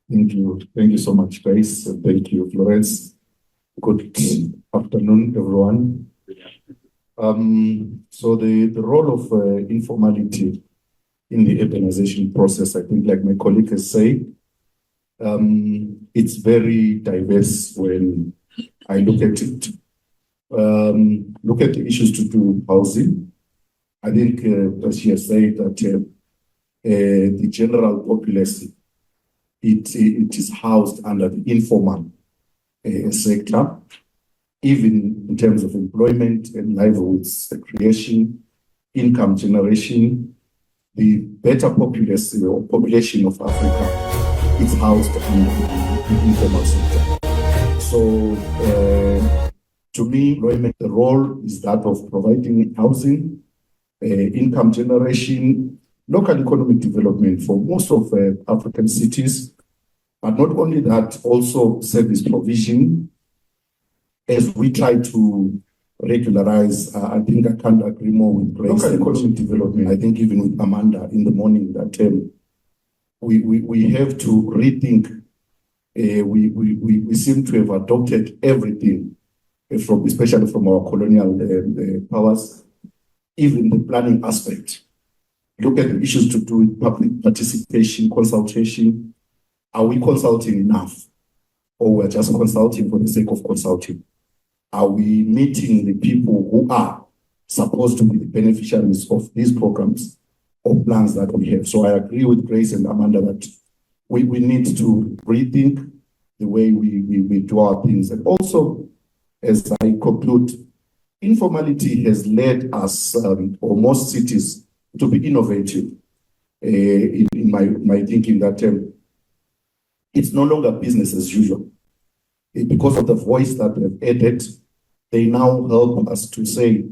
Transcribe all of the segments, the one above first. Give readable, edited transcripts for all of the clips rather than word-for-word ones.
Thank you. Thank you so much, Grace. Thank you, Florence. Good afternoon, everyone. So the role of informality in the urbanization process, I think, like my colleague has said, it's very diverse when I look at it. Look at the issues to do with housing. I think, as she has said, that the general populace, it is housed under the informal sector, even in terms of employment and livelihoods creation, income generation. The better populace or population of Africa is housed in the informal sector. So, to me, employment, the role is that of providing housing, income generation, local economic development for most of African cities, but not only that, also service provision. As we try to regularize, I think I can't agree more with Grace. Local economic development, I think even with Amanda in the morning, that we have to rethink. We seem to have adopted everything, especially from our colonial powers, even the planning aspect. Look at the issues to do with public participation, consultation. Are we consulting enough? Or we're just consulting for the sake of consulting? Are we meeting the people who are supposed to be the beneficiaries of these programs or plans that we have? So I agree with Grace and Amanda that we need to rethink the way we do our things. And also, as I conclude, informality has led us, or most cities, to be innovative in my thinking that it's no longer business as usual. Because of the voice that they've added, they now help us to say,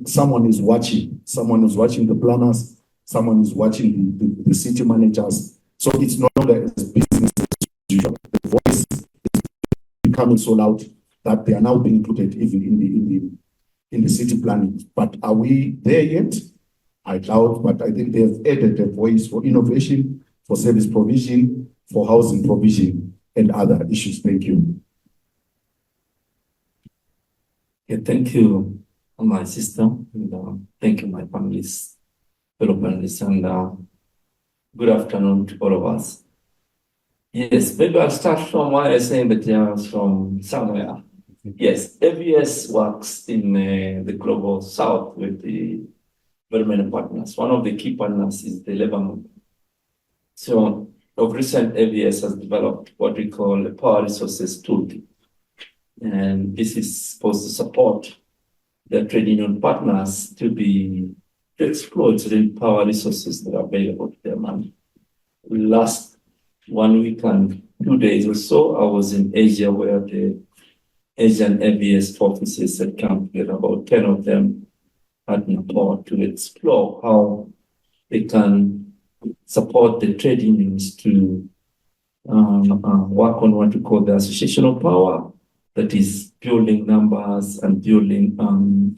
someone is watching the planners, someone is watching the city managers. So it's no longer as business as usual. The voice is becoming so loud that they are now being included even in the city planning. But are we there yet? I doubt, but I think they have added a voice for innovation, for service provision, for housing provision, and other issues. Thank you. Okay, thank you, my sister, and thank you, my panelists, fellow panelists, and good afternoon to all of us. Yes, maybe I'll start from what I was saying, but from somewhere. Yes, AVS works in the global south with the very many partners. One of the key partners is the labor movement. So, of recent, AVS has developed what we call a power resources toolkit. And this is supposed to support the trade union partners to exploit the power resources that are available to them. Last 1 week and 2 days or so, I was in Asia, where the Asian AVS offices had come together, about 10 of them, at Nepal, to explore how they can support the trade unions to work on what we call the associational power, that is building numbers and building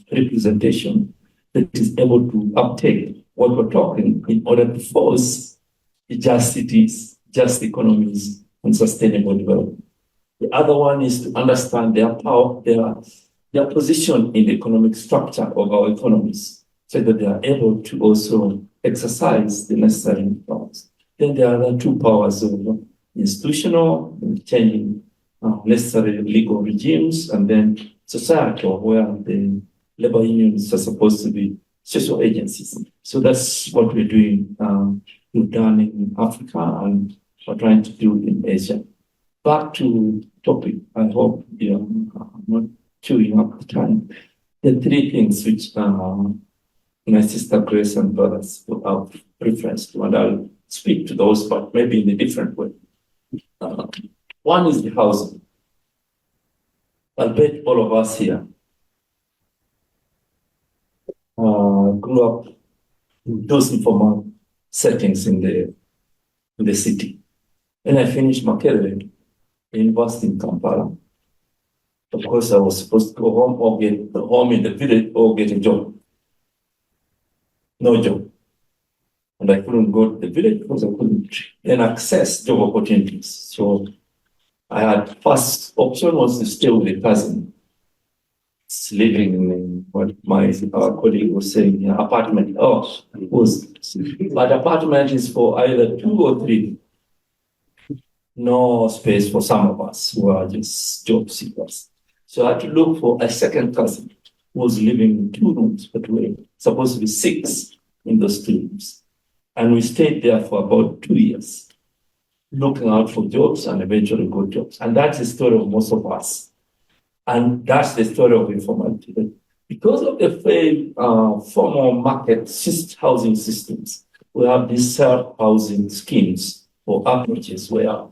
representation that is able to uptake what we're talking in order to force just cities, just economies, and sustainable development. The other one is to understand their power, their position in the economic structure of our economies, so that they are able to also exercise the necessary powers. Then there are the two powers of institutional, changing necessary legal regimes, and then societal, where the labor unions are supposed to be social agencies. So that's what we're doing. We've done in Africa, and we're trying to do in Asia. Back to topic. I hope I'm not chewing up the time. The three things which my sister Grace and brothers have reference to, and I'll speak to those, but maybe in a different way. One is the housing. I'll bet all of us here grew up in those informal settings in the city. When I finished my career in university in Kampala, of course, I was supposed to go home or get a home in the village or get a job. No job. and I couldn't go to the village because I couldn't then access job opportunities. So I had first option was to stay with a cousin. It's living in what my colleague was saying, apartment. But apartment is for either 2 or 3. No space for some of us who are just job seekers. So I had to look for a second cousin who was living in 2 rooms, but we were supposed to be 6 in those 2 rooms. And we stayed there for about 2 years, looking out for jobs and eventually got jobs. And that's the story of most of us. And that's the story of informality. Because of the failed formal market housing systems, we have these self-housing schemes or approaches where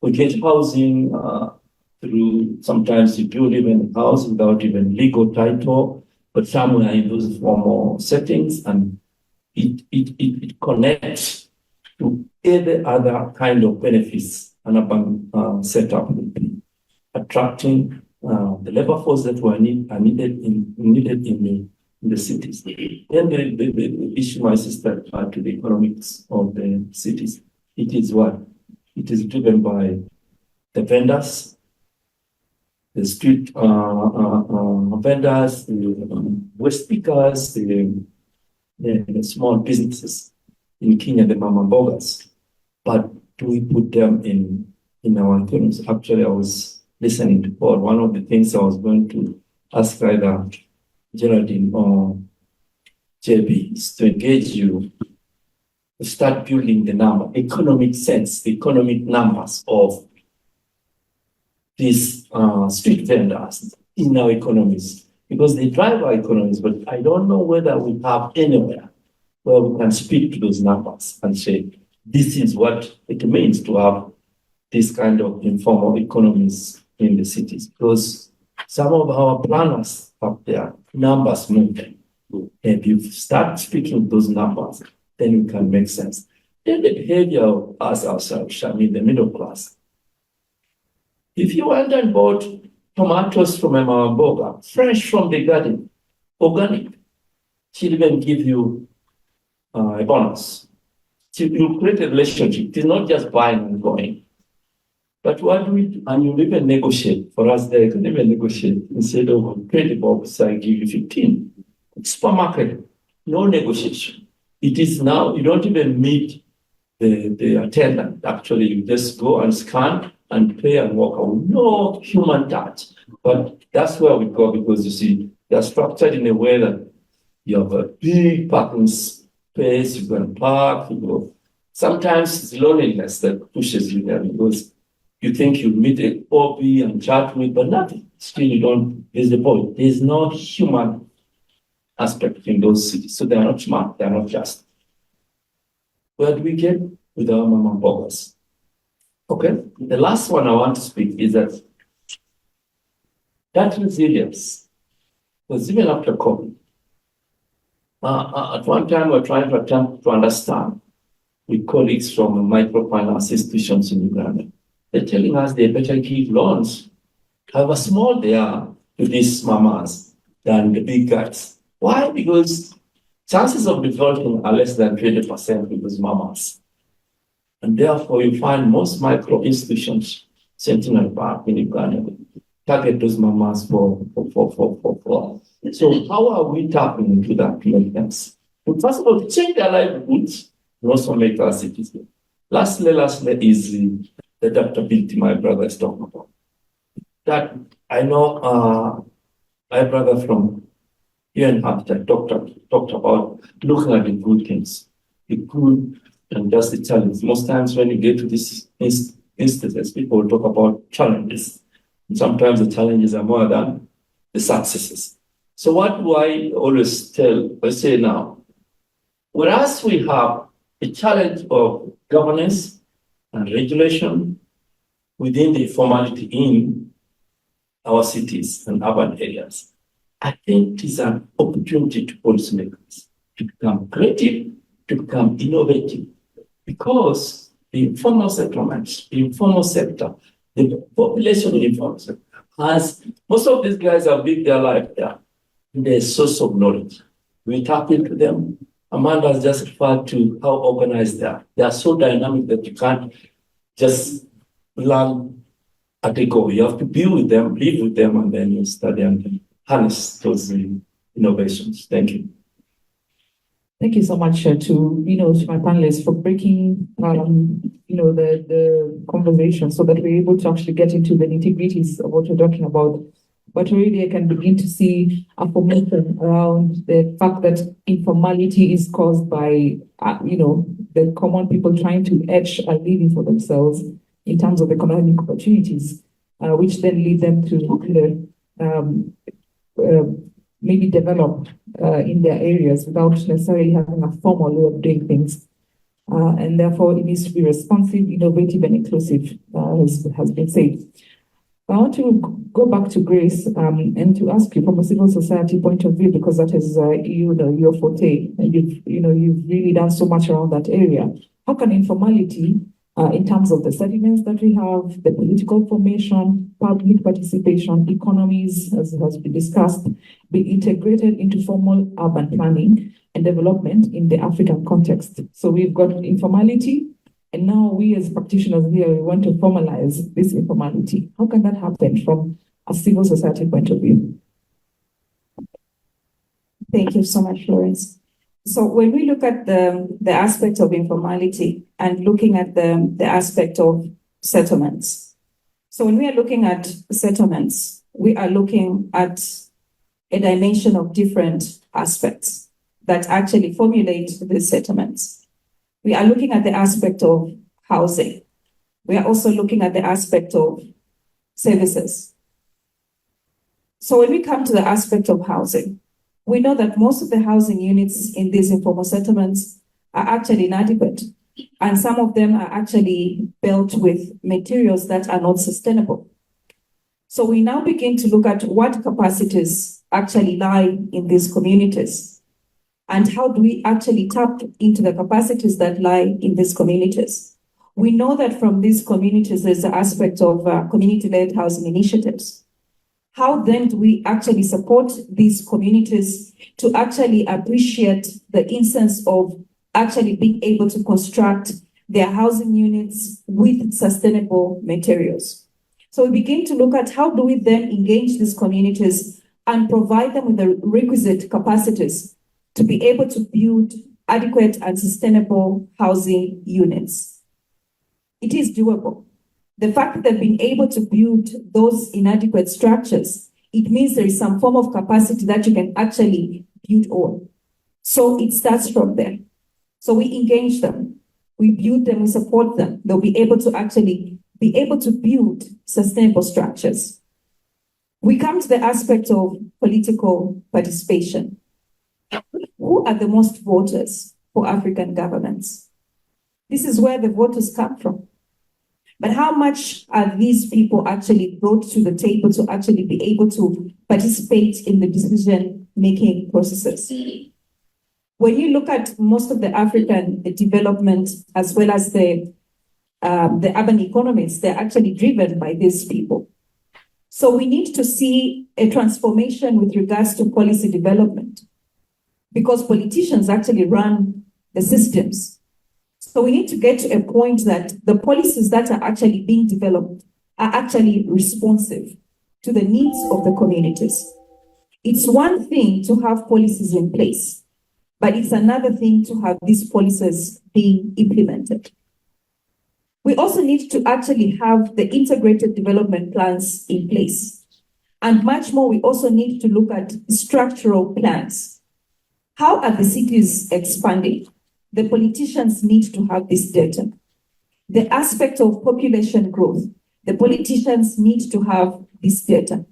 we get housing through, sometimes you build even a house without even legal title, but somewhere in those formal settings, and it connects to every other kind of benefits an urban setup would be, attracting the labor force that are needed in the cities. Then the issue my sister had to the economics of the cities. It is what? It is driven by the vendors, the street vendors, the waste pickers, the small businesses in Kenya, the mama bogas. But do we put them in our things? Actually, I was listening to Paul. One of the things I was going to ask either Geraldine or JB is to engage you to start building the economic sense, the economic numbers of these street vendors in our economies, because they drive our economies, but I don't know whether we have anywhere where we can speak to those numbers and say, this is what it means to have this kind of informal economies in the cities, because some of our planners up there, numbers move them. If you start speaking those numbers, then you can make sense. Then the behavior of us ourselves, I mean the middle class. If you went and bought tomatoes from a mama fresh from the garden, organic, she'll even give you a bonus. You create a relationship. It's not just buying and going. But what do we do? And you even negotiate. For us, they can even negotiate. Instead of 20 bucks, I give you 15. Supermarket, no negotiation. It is now, you don't even meet the attendant. Actually, you just go and scan and pay and walk away. No human touch. But that's where we go, because you see, they're structured in a way that you have a big parking space, you can park, you go. Sometimes it's loneliness that pushes you there, because you think you meet a hobby and chat with, but nothing. Still, you don't, there's the point. There's no human aspect in those cities. So they are not smart, they are not just. Where do we get with our mama bogas? Okay, the last one I want to speak is that resilience was even after COVID. At one time, we were trying to attempt to understand with colleagues from microfinance institutions in Uganda. They're telling us they better give loans, however small they are, to these mamas than the big guys. Why? Because chances of defaulting are less than 20% with those mamas. And therefore, you find most micro institutions, Sentinel Park in Uganda, target those mamas for. So how are we tapping into that to make sense? First of all, to change their livelihoods and also make our cities good. Lastly is the adaptability my brother is talking about. That I know my brother from here in Habitat talked about looking at the good things, the good and just the challenge. Most times when you get to these instances, people talk about challenges. And sometimes the challenges are more than the successes. So what do I always say now? Whereas we have a challenge of governance and regulation within the formality in our cities and urban areas, I think it is an opportunity to policymakers to become creative, to become innovative, because the informal settlements, the informal sector, the population in the informal sector has, most of these guys have lived their life there. They're a source of knowledge. We tap into them, Amanda has just referred to how organized they are. They are so dynamic that you can't just learn at a go. You have to be with them, live with them, and then you study and harness those innovations. Thank you. Thank you so much to my panelists for breaking the conversation so that we're able to actually get into the nitty-gritties of what we're talking about. But already I can begin to see affirmation around the fact that informality is caused by the common people trying to edge a living for themselves in terms of economic opportunities, which then lead them to maybe develop in their areas without necessarily having a formal way of doing things. And therefore, it needs to be responsive, innovative, and inclusive, has been said. I want to go back to Grace and to ask you from a civil society point of view, because that is your forte, and you've really done so much around that area. How can informality, in terms of the settlements that we have, the political formation, public participation, economies, as has been discussed, be integrated into formal urban planning and development in the African context? So we've got informality, and now we as practitioners here, we want to formalize this informality. How can that happen from a civil society point of view? Thank you so much, Florence. So when we look at the aspect of informality and looking at the aspect of settlements, so when we are looking at settlements, we are looking at a dimension of different aspects that actually formulate these settlements. We are looking at the aspect of housing. We are also looking at the aspect of services. So when we come to the aspect of housing, we know that most of the housing units in these informal settlements are actually inadequate, and some of them are actually built with materials that are not sustainable. So we now begin to look at what capacities actually lie in these communities, and how do we actually tap into the capacities that lie in these communities. We know that from these communities, there's the aspect of community-led housing initiatives. How then do we actually support these communities to actually appreciate the instance of actually being able to construct their housing units with sustainable materials? So we begin to look at how do we then engage these communities and provide them with the requisite capacities to be able to build adequate and sustainable housing units. It is doable. The fact that they've been able to build those inadequate structures, it means there is some form of capacity that you can actually build on. So it starts from there. So we engage them, we build them, we support them. They'll be able to actually be able to build sustainable structures. We come to the aspect of political participation. Who are the most voters for African governments? This is where the voters come from. But how much are these people actually brought to the table to actually be able to participate in the decision-making processes? When you look at most of the African development, as well as the urban economies, they're actually driven by these people. So we need to see a transformation with regards to policy development, because politicians actually run the systems. So we need to get to a point that the policies that are actually being developed are actually responsive to the needs of the communities. It's one thing to have policies in place, but it's another thing to have these policies being implemented. We also need to actually have the integrated development plans in place. And much more, we also need to look at structural plans. How are the cities expanding? The politicians need to have this data. The aspect of population growth, the politicians need to have this data.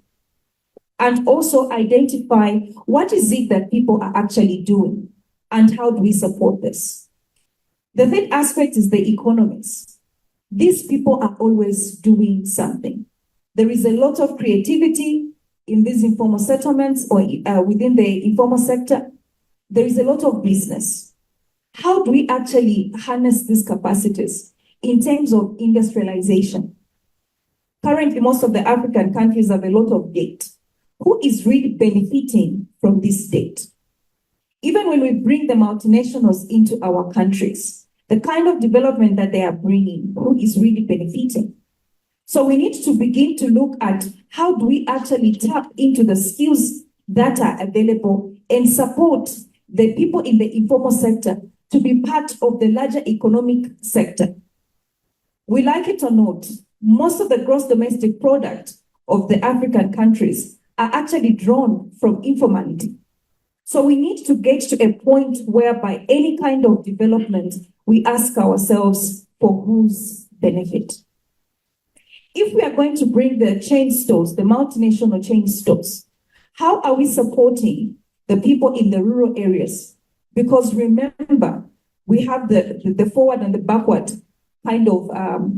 And also identify what is it that people are actually doing and how do we support this. The third aspect is the economies. These people are always doing something. There is a lot of creativity in these informal settlements or within the informal sector. There is a lot of business. How do we actually harness these capacities in terms of industrialization? Currently, most of the African countries have a lot of debt. Who is really benefiting from this debt? Even when we bring the multinationals into our countries, the kind of development that they are bringing, who is really benefiting? So we need to begin to look at how do we actually tap into the skills that are available and support the people in the informal sector to be part of the larger economic sector. We like it or not, most of the gross domestic product of the African countries are actually drawn from informality. So we need to get to a point whereby any kind of development, we ask ourselves for whose benefit. If we are going to bring the chain stores, the multinational chain stores, how are we supporting the people in the rural areas? Because remember, we have the forward and the backward kind of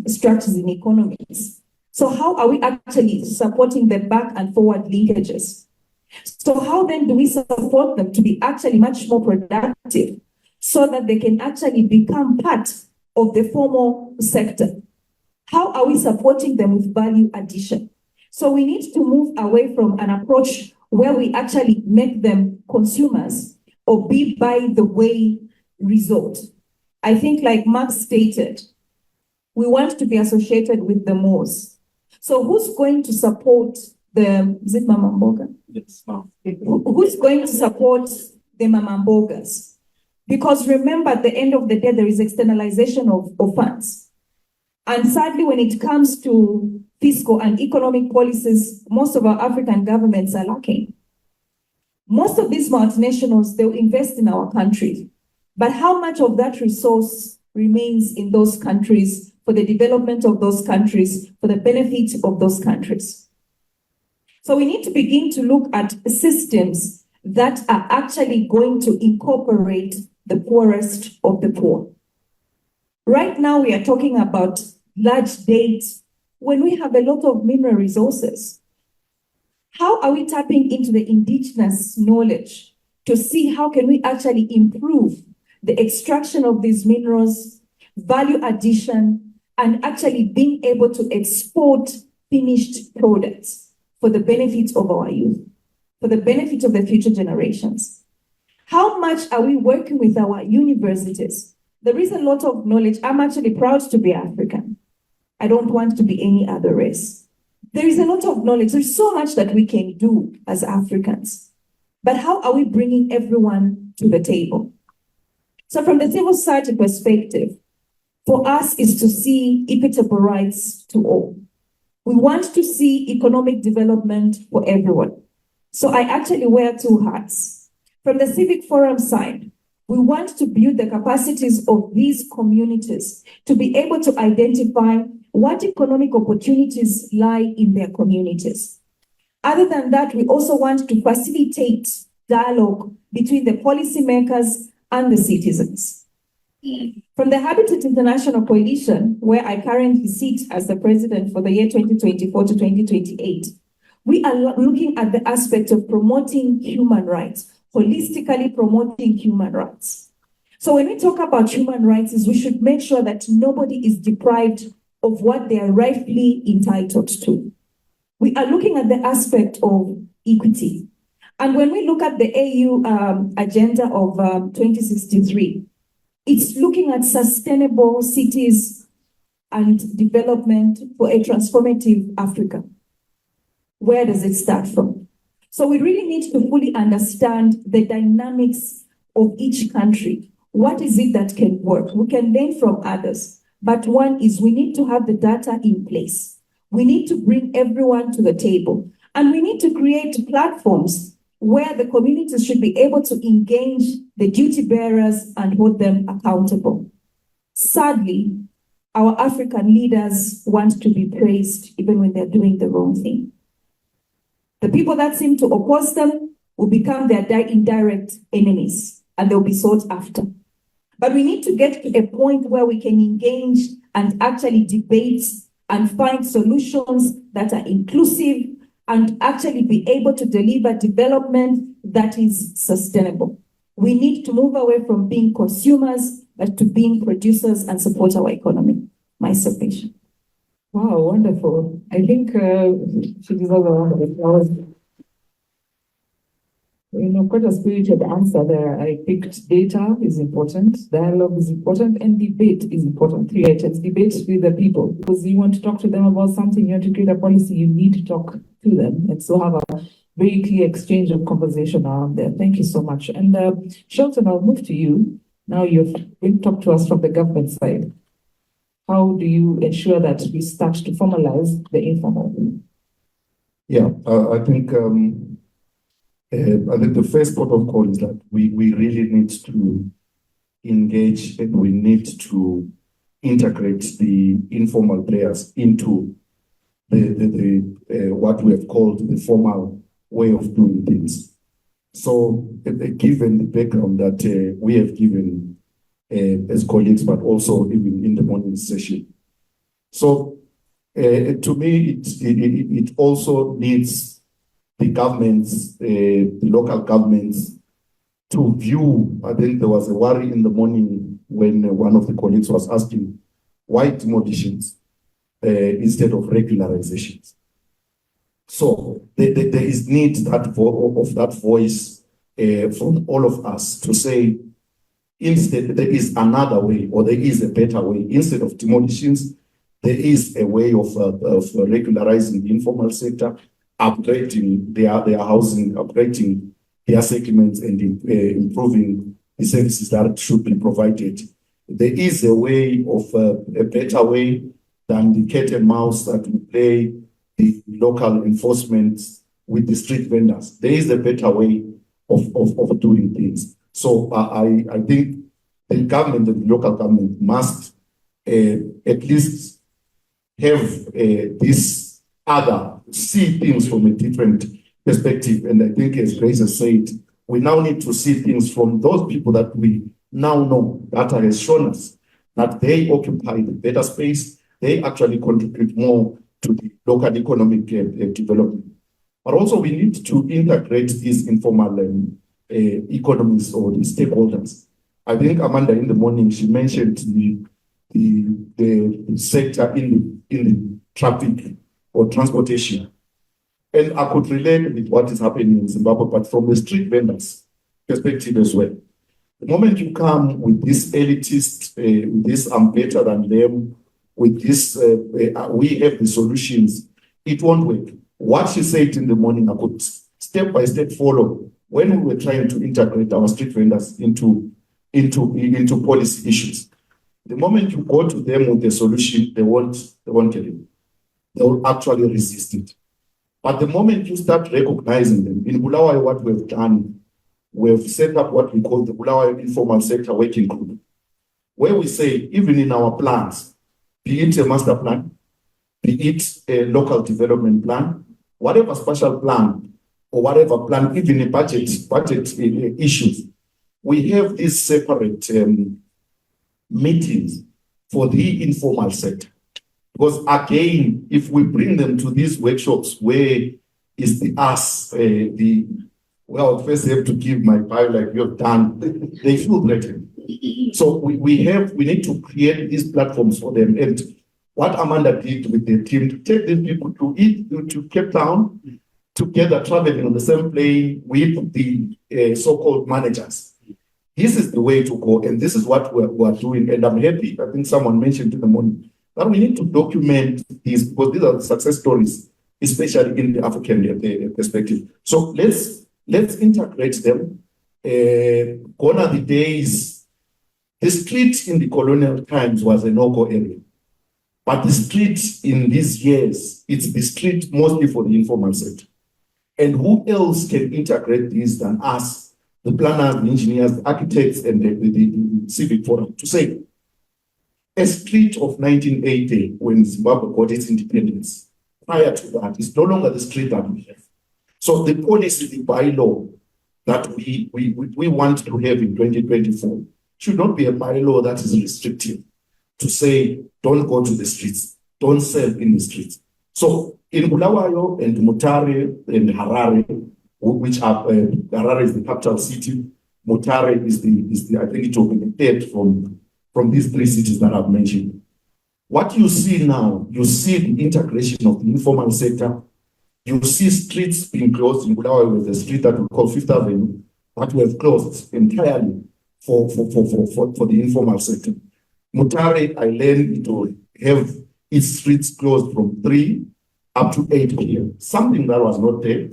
structures in economies. So how are we actually supporting the back and forward linkages? So how then do we support them to be actually much more productive so that they can actually become part of the formal sector? How are we supporting them with value addition? So we need to move away from an approach where we actually make them consumers or be by the way result. I think like Mark stated, we want to be associated with the most. So who's going to support is it Mama Mboga? Yes, ma'am. Who's going to support the Mama Mbogas? Because remember, at the end of the day, there is externalization of funds. And sadly, when it comes to fiscal and economic policies, most of our African governments are lacking. Most of these multinationals, they'll invest in our country. But how much of that resource remains in those countries for the development of those countries, for the benefit of those countries? So we need to begin to look at systems that are actually going to incorporate the poorest of the poor. Right now, we are talking about large dates when we have a lot of mineral resources. How are we tapping into the indigenous knowledge to see how can we actually improve the extraction of these minerals, value addition, and actually being able to export finished products for the benefit of our youth, for the benefit of the future generations? How much are we working with our universities? There is a lot of knowledge. I'm actually proud to be African. I don't want to be any other race. There is a lot of knowledge. There's so much that we can do as Africans. But how are we bringing everyone to the table? So from the civil society perspective, for us is to see equitable rights to all. We want to see economic development for everyone. So I actually wear two hats. From the Civic Forum side, we want to build the capacities of these communities to be able to identify what economic opportunities lie in their communities. Other than that, we also want to facilitate dialogue between the policymakers and the citizens. From the Habitat International Coalition, where I currently sit as the president for the year 2024 to 2028, we are looking at the aspect of promoting human rights, holistically promoting human rights. So when we talk about human rights, we should make sure that nobody is deprived of what they are rightfully entitled to. We are looking at the aspect of equity. And when we look at the AU agenda of 2063, it's looking at sustainable cities and development for a transformative Africa. Where does it start from? So we really need to fully understand the dynamics of each country. What is it that can work? We can learn from others, but one is we need to have the data in place. We need to bring everyone to the table, and we need to create platforms where the communities should be able to engage the duty bearers and hold them accountable. Sadly, our African leaders want to be praised even when they're doing the wrong thing. The people that seem to oppose them will become their indirect enemies, and they'll be sought after. But we need to get to a point where we can engage and actually debate and find solutions that are inclusive and actually be able to deliver development that is sustainable. We need to move away from being consumers, but to being producers and support our economy. My submission. Wow, wonderful. I think she deserves a round of applause. Quite a spirited answer there. I picked data is important, dialogue is important, and debate is important. 3 items. Debate with the people, because you want to talk to them about something, you want to create a policy, you need to talk to them. And so have a very clear exchange of conversation around there. Thank you so much. And Shelton, I'll move to you. Now you've been talk to us from the government side. How do you ensure that we start to formalize the informal? Yeah, I think the first port of call is that we really need to engage and we need to integrate the informal players into the what we have called the formal way of doing things. So, given the background that we have given as colleagues, but also even in the morning session. So, to me, it also needs the governments, the local governments, to view. I think there was a worry in the morning when one of the colleagues was asking why demolitions instead of regularizations. So there is need of that voice from all of us to say, instead there is another way, or there is a better way. Instead of demolitions, there is a way of regularizing the informal sector, upgrading their housing, upgrading their settlements, and improving the services that should be provided. There is a way of a better way than the cat and mouse that we play, the local enforcement with the street vendors. There is a better way of doing things. So I think the government and the local government must at least have this other, see things from a different perspective. And I think, as Grace has said, we now need to see things from those people that we now know, data has shown us that they occupy the better space. They actually contribute more to the local economic development. But also we need to integrate these informal economies or the stakeholders. I think Amanda in the morning, she mentioned the sector in the traffic or transportation. And I could relate with what is happening in Zimbabwe, but from the street vendors' perspective as well. The moment you come with this elitist, with this I'm better than them, with this we have the solutions, it won't work. What she said in the morning, I could step by step follow when we were trying to integrate our street vendors into policy issues. The moment you go to them with the solution, they won't get it. They will actually resist it. But the moment you start recognizing them, in Bulawayo, what we've done, we've set up what we call the Bulawayo Informal Sector Working Group, where we say, even in our plans, be it a master plan, be it a local development plan, whatever special plan or whatever plan, even a budget issues, we have these separate meetings for the informal sector. Because again, if we bring them to these workshops, where is the us, well, first I have to give my bio like you've done, they feel threatened. So we need to create these platforms for them. And what Amanda did with the team, to take these people to Cape Town, together traveling on the same plane with the so-called managers. This is the way to go, and this is what we're doing. And I'm happy, I think someone mentioned in the morning, that we need to document these, because these are the success stories, especially in the African perspective. So let's integrate them. Gone are the days, the street in the colonial times was a no-go area. But the street in these years, it's the street mostly for the informal sector. And who else can integrate this than us, the planners, the engineers, the architects, and the Civic Forum, to say, a street of 1980, when Zimbabwe got its independence, prior to that, is no longer the street that we have. So the policy, the bylaw that we want to have in 2024 should not be a bylaw that is restrictive to say, don't go to the streets, don't sell in the streets. So in Bulawayo and Mutare and Harare, which are, Harare is the capital city, Mutare is the I think it will be the third from these three cities that I've mentioned. What you see now, you see the integration of the informal sector, You see streets being closed in Bulawayo, with the street that we call Fifth Avenue, that we have closed entirely for the informal sector. Mutare, I learned it will have its streets closed from 3 up to 8 p.m. Something that was not there.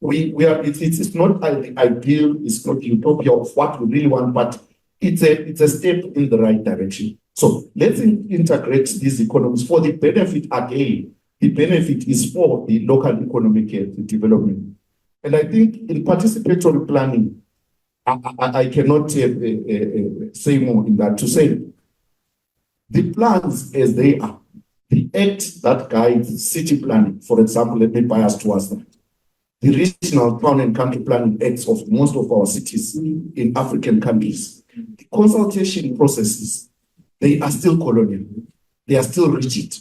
It's not the ideal, it's not the utopia of what we really want, but it's a step in the right direction. So let's integrate these economies for the benefit again. The benefit is for the local economic development. And I think in participatory planning, I cannot say more in that to say the plans as they are, the act that guides city planning, for example, let me bias towards that. The regional town and country planning acts of most of our cities in African countries. The consultation processes, they are still colonial. They are still rigid.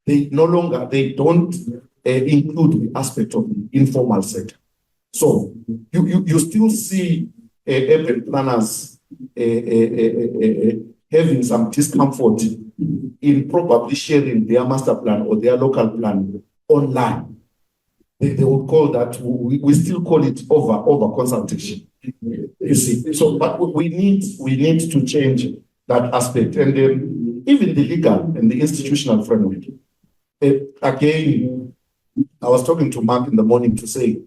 They don't include the aspect of the informal sector. So you still see urban planners having some discomfort in probably sharing their master plan or their local plan online. They would call that, we still call it over consultation. You see, so but we need to change that aspect, and even the legal and the institutional framework. Again, I was talking to Mark in the morning to say,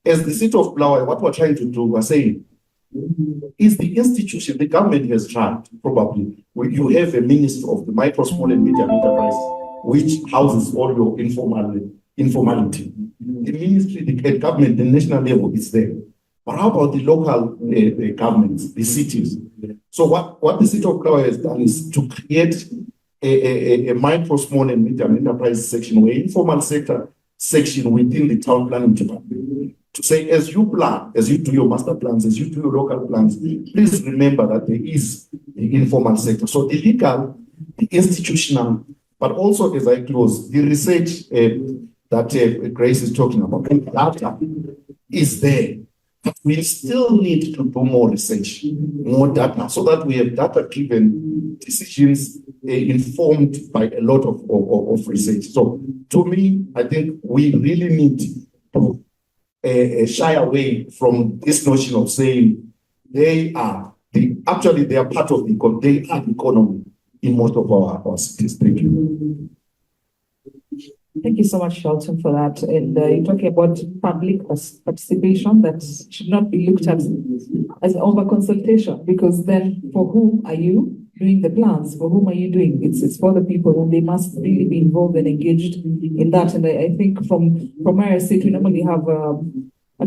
as the city of Bulawayo, what we're trying to do, we're saying, is the institution, the government has tried, probably, where you have a minister of the micro, small, and medium enterprise, which houses all your informality. The ministry, the government, the national level is there. But how about the local governments, the cities? So what the city of Bulawayo has done is to create a micro, small, and medium enterprise section, or informal sector section within the town planning department. To say, as you plan, as you do your master plans, as you do your local plans, please remember that there is the informal sector. So the legal, the institutional, but also, as I close, the research that Grace is talking about, the data is there. But we still need to do more research, more data, so that we have data-driven decisions informed by a lot of research. So to me, I think we really need to shy away from this notion of saying they are part of the economy in most of our cities. Thank you. Thank you so much, Shelton, for that. And you're talking about public participation that should not be looked at as over consultation, because then for whom are you doing the plans? For whom are you doing? It's for the people, and they must really be involved and engaged in that. And I think from where I sit, we normally have a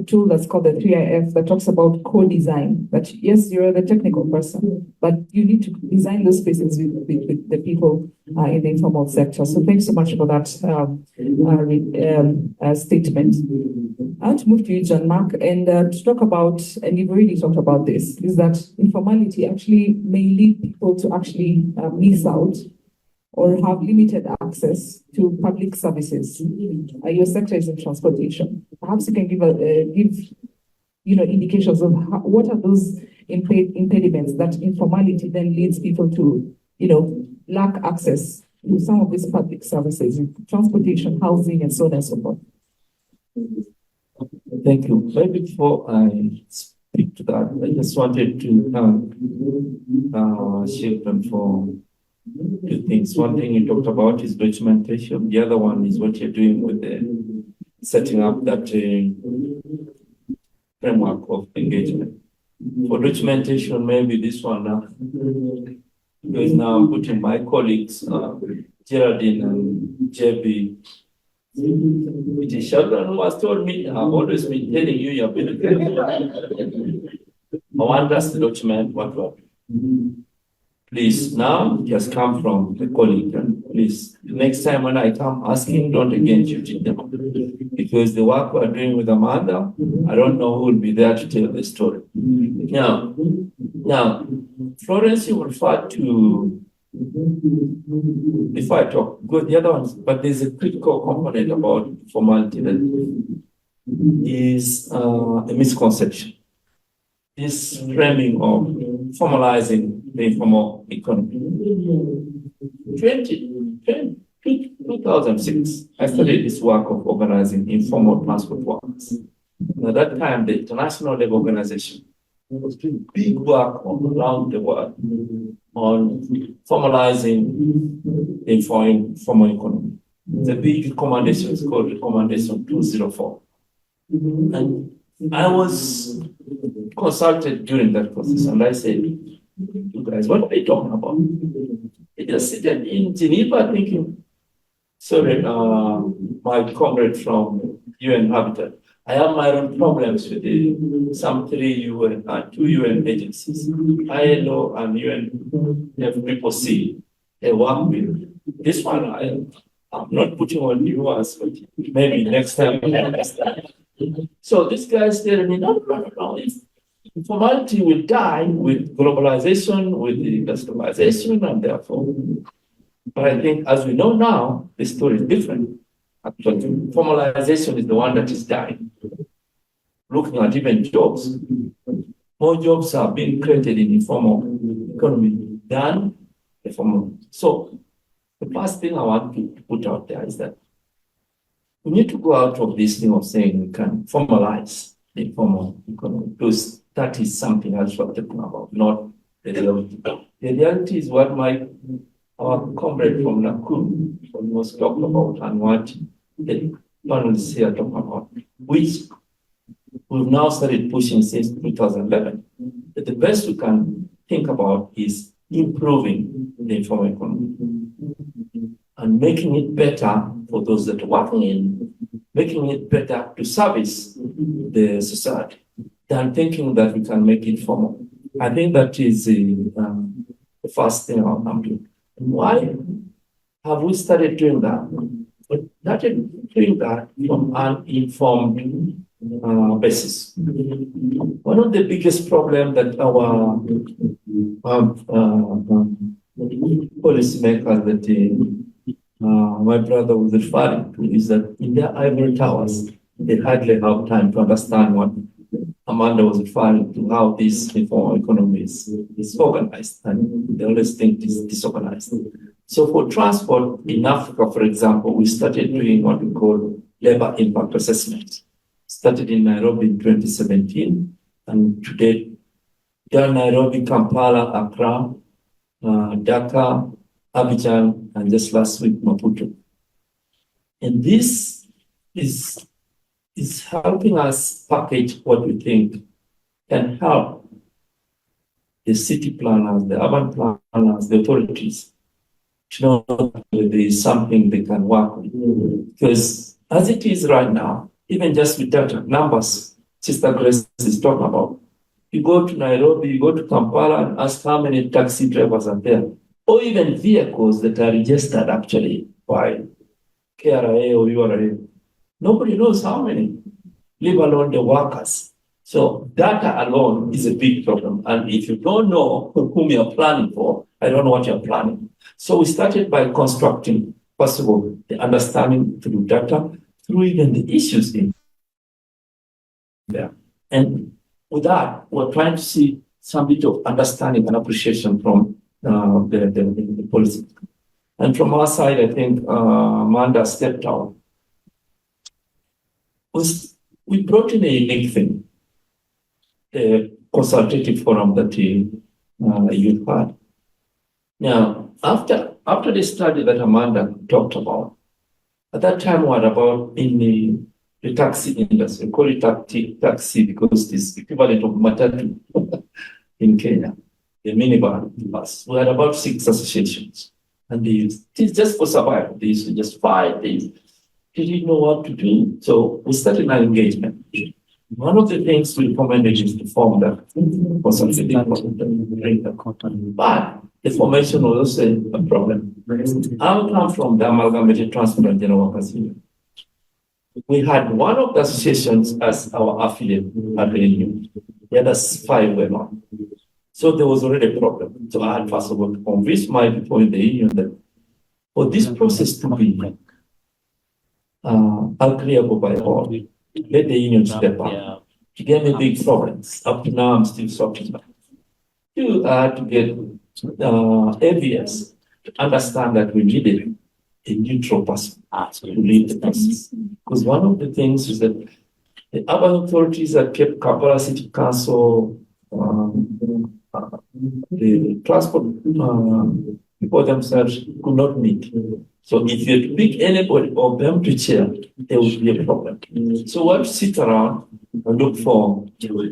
tool that's called the 3IF that talks about co-design. That yes, you're the technical person, but you need to design those spaces with the people in the informal sector. So thanks so much for that statement. I want to move to you, John Mark, and to talk about, and you've already talked about this, is that informality actually may lead people to actually miss out or have limited access to public services. Your sector is in transportation. Perhaps you can give indications of what are those impediments that informality then leads people to, lack access to some of these public services, transportation, housing, and so on and so forth. Thank you. Maybe before I speak to that, I just wanted to thank Shelton for 2 things. One thing you talked about is documentation. The other one is what you're doing with the setting up that framework of engagement. For documentation, maybe this one is now putting my colleagues, Geraldine and JB. It is Shelton who has told me, I've always been telling you, you've been I want us to document what we're doing. Please, now it has come from the colleague, and please, next time when I come asking, don't again shoot it down. Because the work we're doing with Amanda, I don't know who will be there to tell the story. Now, Florence, you referred to, before I talk, go the other ones, but there's a critical component about formality that is a misconception. This framing of formalizing the informal economy. 20 2006, I started this work of organizing informal transport workers. And at that time, the International Labour Organization was doing big work around the world on formalizing the informal economy. The big recommendation is called Recommendation 204. And I was consulted during that process, and I said, you guys, what are they talking about? They just sitting in Geneva thinking, sorry, my comrade from UN Habitat, I have my own problems with some 3 UN and 2 UN agencies, ILO and UNFCCC. They work with this one. I'm not putting on you as, but maybe next time you understand. So this guy's telling me, no. Informality will die with globalization, with the industrialization, and therefore. But I think, as we know now, the story is different. Actually, formalization is the one that is dying. Looking at even jobs, more jobs are being created in the informal economy than the formal. So the first thing I want to put out there is that we need to go out of this thing of saying we can formalize the informal economy, because that is something else we're talking about, not the reality. The reality is what our comrade from Nakuru almost talked about, and what the panelists here talk about, which we've now started pushing since 2011. But the best we can think about is improving the informal economy and making it better for those that are working in, making it better to service the society than thinking that we can make it formal. I think that is the first thing I'll come to. Why have we started doing that? We started doing that from an informed basis. One of the biggest problems that our policymakers that my brother was referring to is that in their ivory towers, they hardly have time to understand what Amanda was referring to, how this informal economy is organized, and they always think it's disorganized. So for transport in Africa, for example, we started doing what we call labor impact assessments. Started in Nairobi in 2017, and today, Nairobi, Kampala, Accra, Dhaka, Abidjan, and just last week, Maputo. And this is helping us package what we think can help the city planners, the urban planners, the authorities to know that there is something they can work with. Because as it is right now, even just with data numbers, Sister Grace is talking about, you go to Nairobi, you go to Kampala and ask how many taxi drivers are there, or even vehicles that are registered actually by KRA or URA. Nobody knows how many, leave alone the workers. So data alone is a big problem. And if you don't know whom you're planning for, I don't know what you're planning. So we started by constructing, first of all, the understanding through data, through even the issues in there. And with that, we're trying to see some bit of understanding and appreciation from the policy. And from our side, I think Amanda stepped out. We brought in a unique thing, the consultative forum that you've had. Now, after the study that Amanda talked about, at that time we were about in the taxi industry. We call it taxi because it's equivalent of matatu in Kenya, the minivan bus. We had about 6 associations. And it's just for survival. They used to just fight. They didn't know what to do. So we started an engagement. One of the things we recommended is to form that consultative forum. But the formation was also a problem. I come from the Amalgamated Transport and General Workers Union. We had one of the associations as our affiliate at the union. The other 5 were not. So there was already a problem. So I had first of all to convince my people in the union that for this process to be agreeable by all, let the union step up. To get me big problems. Up to now, I'm still sorting that. You had to get ABS to understand that we needed a neutral person to lead the process. Because one of the things is that the urban authorities that kept Kampala City Council, the transport people themselves could not meet. So if you pick anybody of them to chair, there would be a problem. So we'll sit around and look for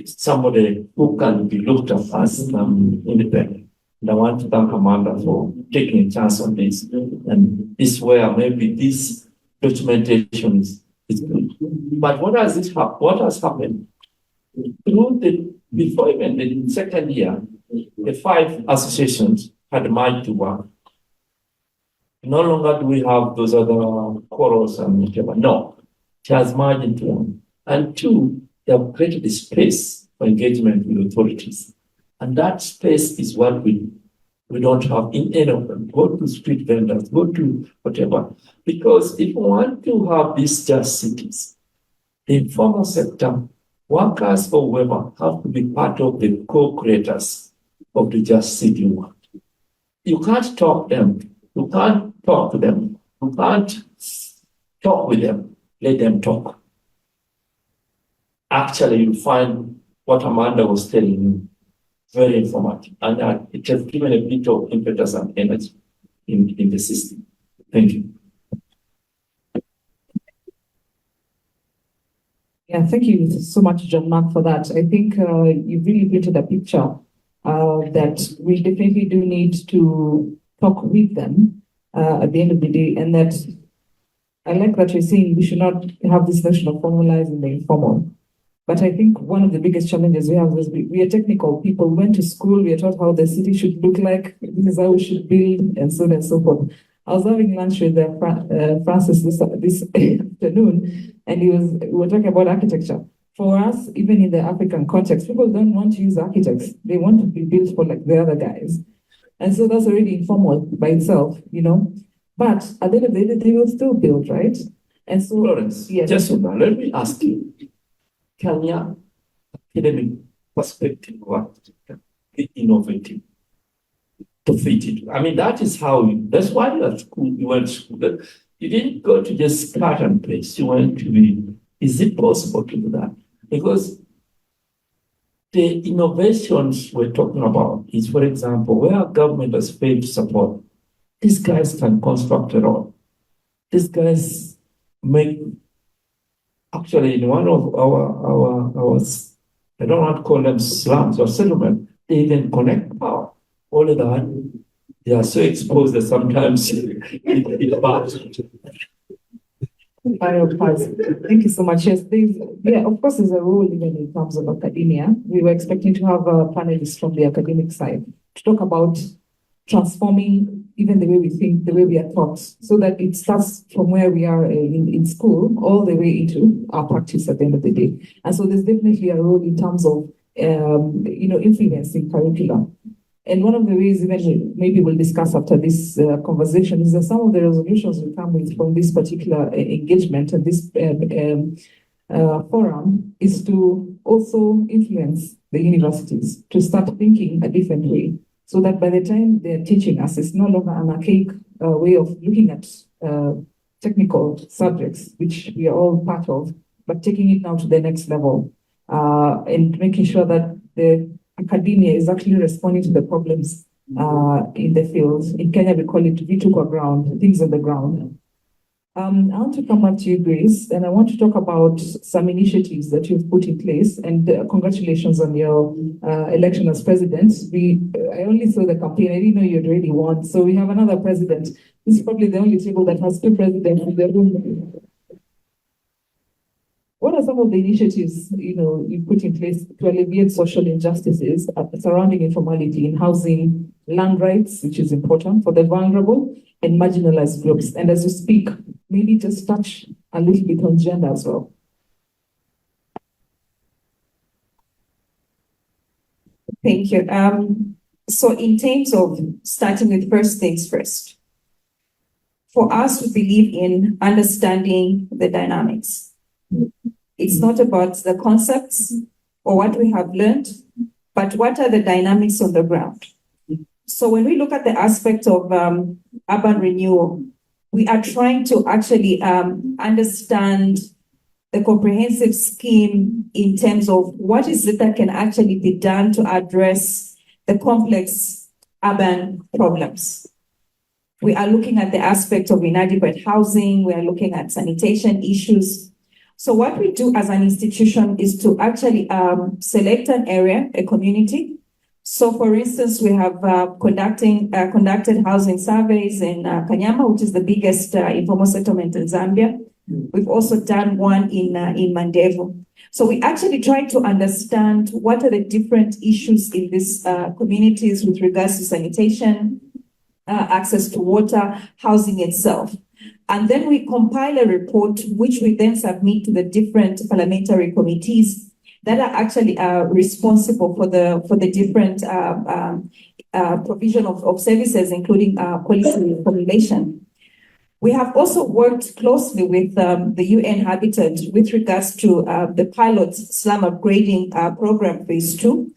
somebody who can be looked at as independent. And I want to thank Amanda for taking a chance on this. And this is where maybe this documentation is good. But what has happened? Before even the second year, the 5 associations had merged to one. No longer do we have those other quarrels and whatever. No, it has merged into one. And 2, they have created a space for engagement with authorities. And that space is what we don't have in any of them. Go to street vendors, go to whatever. Because if we want to have these just cities, the informal sector, workers or whoever, have to be part of the co-creators of the just city world. You can't talk them. You can't talk to them. You can't talk with them. Let them talk. Actually, you find what Amanda was telling you very informative. And it has given a bit of impetus and energy in the system. Thank you. Yeah, thank you so much, John Mark, for that. I think you really painted a picture that we definitely do need to talk with them at the end of the day, and that I like that you're saying we should not have this notion of formalizing the informal. But I think one of the biggest challenges we have is we are technical people. We went to school, we are taught how the city should look like, this is how we should build, and so on and so forth. I was having lunch with Francis this afternoon, and we were talking about architecture. For us, even in the African context, people don't want to use architects. They want to be built for like the other guys. And so that's already informal by itself, you know. But at the end of the day, they will still build, right? And so, Florence, yes. Just let me ask you, Kenya academic perspective, what be innovative to fit it? I mean, that's why you at school, you went to school. You didn't go to just cut and paste. You went to be, is it possible to do that? Because the innovations we're talking about is, for example, where government has failed to support, these guys can construct a road. These guys make, actually, in one of our I don't want to call them slums or settlement, they even connect power. All of that, they are so exposed that sometimes it's bad. Thank you so much. Yes, of course, there's a role even in terms of academia. We were expecting to have panelists from the academic side to talk about transforming even the way we think, the way we are taught, so that it starts from where we are in school all the way into our practice at the end of the day. And so there's definitely a role in terms of influencing curriculum. And one of the ways even maybe we'll discuss after this conversation is that some of the resolutions we come with from this particular engagement and this forum is to also influence the universities to start thinking a different way, so that by the time they're teaching us, it's no longer an archaic way of looking at technical subjects, which we are all part of, but taking it now to the next level and making sure that the academia is actually responding to the problems in the field. In Kenya, we call it Vituko ground, things on the ground. I want to come back to you, Grace, and I want to talk about some initiatives that you've put in place. And congratulations on your election as president. I only saw the campaign. I didn't know you'd already won. So we have another president. This is probably the only table that has 2 presidents in the room. What are some of the initiatives you put in place to alleviate social injustices surrounding informality in housing, land rights, which is important for the vulnerable, and marginalized groups? And as you speak, maybe just touch a little bit on gender as well. Thank you. So in terms of starting with first things first, for us to believe in understanding the dynamics. It's not about the concepts or what we have learned, but what are the dynamics on the ground. So when we look at the aspect of urban renewal, we are trying to actually understand the comprehensive scheme in terms of what is it that can actually be done to address the complex urban problems. We are looking at the aspect of inadequate housing. We are looking at sanitation issues. So what we do as an institution is to actually select an area, a community. So for instance, we have conducted housing surveys in Kanyama, which is the biggest informal settlement in Zambia. We've also done one in Mandevu. So we actually try to understand what are the different issues in these communities with regards to sanitation, access to water, housing itself. And then we compile a report, which we then submit to the different parliamentary committees that are actually responsible for the different provision of services, including policy formulation. We have also worked closely with the UN Habitat with regards to the pilot slum upgrading program phase 2.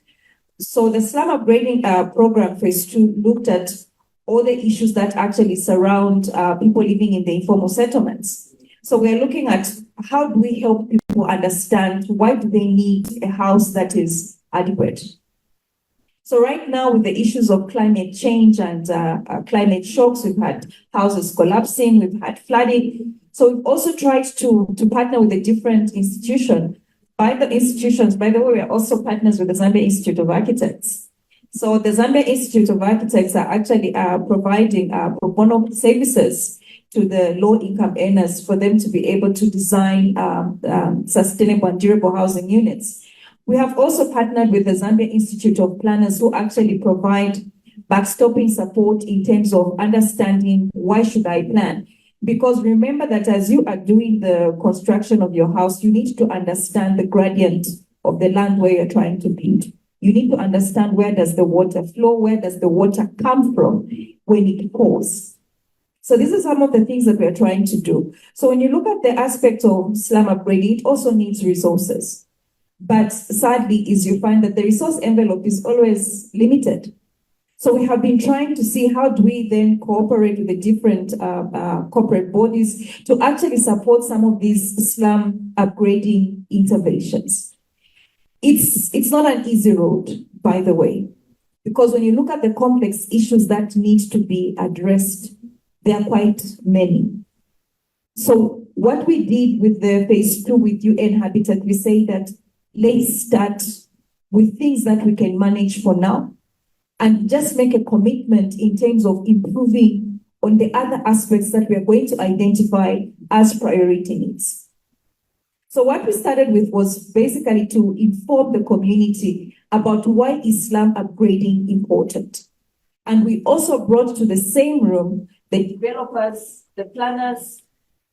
So the slum upgrading program phase 2 looked at all the issues that actually surround people living in the informal settlements. So we're looking at how do we help people understand why do they need a house that is adequate. So right now with the issues of climate change and climate shocks, we've had houses collapsing, we've had flooding. So we've also tried to partner with the different institutions. By the way, we are also partners with the Zambia Institute of Architects. So the Zambia Institute of Architects are actually providing pro bono services to the low-income earners for them to be able to design sustainable and durable housing units. We have also partnered with the Zambia Institute of Planners, who actually provide backstopping support in terms of understanding why should I plan. Because remember that as you are doing the construction of your house, you need to understand the gradient of the land where you're trying to build. You need to understand where does the water flow, where does the water come from when it pours. So these are some of the things that we're trying to do. So when you look at the aspect of slum upgrading, it also needs resources. But sadly, is you find that the resource envelope is always limited. So we have been trying to see how do we then cooperate with the different corporate bodies to actually support some of these slum upgrading interventions. It's not an easy road, by the way, because when you look at the complex issues that need to be addressed, there are quite many. So what we did with the phase 2 with UN Habitat, we say that let's start with things that we can manage for now and just make a commitment in terms of improving on the other aspects that we are going to identify as priority needs. So what we started with was basically to inform the community about why is slum upgrading important. And we also brought to the same room the developers, the planners,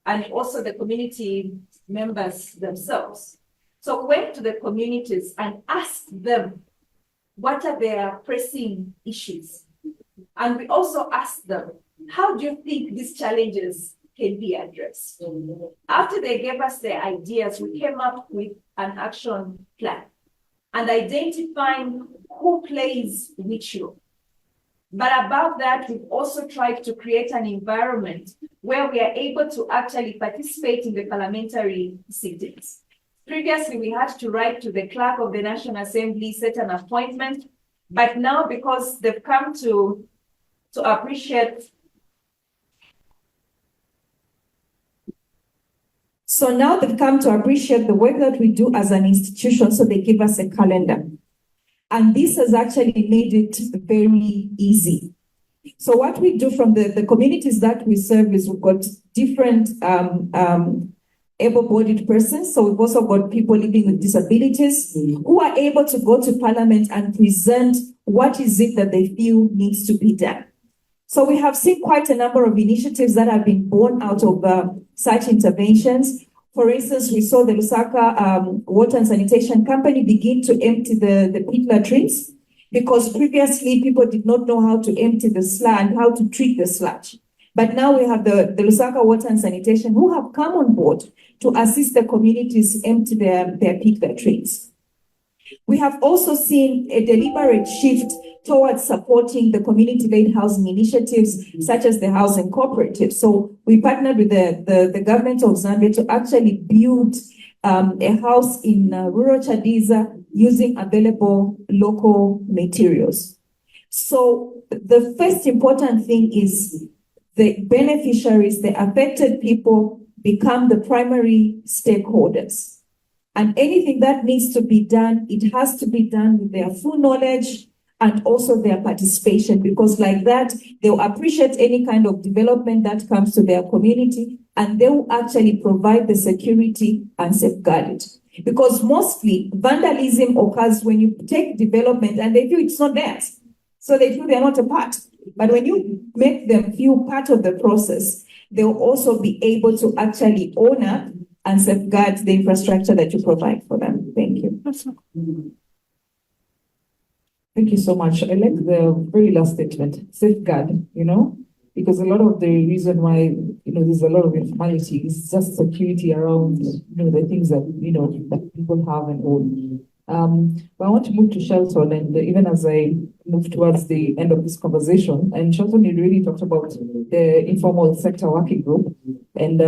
and also the community members themselves. So we went to the communities and asked them what are their pressing issues. And we also asked them, how do you think these challenges can be addressed? After they gave us their ideas, we came up with an action plan and identifying who plays which role. But above that, we've also tried to create an environment where we are able to actually participate in the parliamentary sittings. Previously, we had to write to the clerk of the National Assembly, set an appointment, but now because they've come to appreciate. So now they've come to appreciate the work that we do as an institution, so they give us a calendar. And this has actually made it very easy. So what we do from the communities that we serve is we've got different able-bodied persons. So we've also got people living with disabilities who are able to go to Parliament and present what is it that they feel needs to be done. So we have seen quite a number of initiatives that have been born out of such interventions. For instance, we saw the Lusaka Water and Sanitation Company begin to empty the pit latrines because previously people did not know how to empty the sludge and how to treat the sludge. But now we have the Lusaka Water and Sanitation who have come on board to assist the communities empty their pit latrines. We have also seen a deliberate shift towards supporting the community-led housing initiatives, such as the housing cooperative. So we partnered with the government of Zambia to actually build a house in rural Chadiza using available local materials. So the first important thing is the beneficiaries, the affected people, become the primary stakeholders. And anything that needs to be done, it has to be done with their full knowledge and also their participation, because like that, they'll appreciate any kind of development that comes to their community, and they will actually provide the security and safeguard it. Because mostly vandalism occurs when you take development and they feel it's not theirs. So they feel they're not a part. But when you make them feel part of the process, they'll also be able to actually honor and safeguard the infrastructure that you provide for them. Thank you. Thank you so much. I like the very last statement, safeguard, because a lot of the reason why, there's a lot of informality is just security around, the things that, that people have and own. But I want to move to Shelton, and even as I move towards the end of this conversation, and Shelton, you really talked about the informal sector working group, and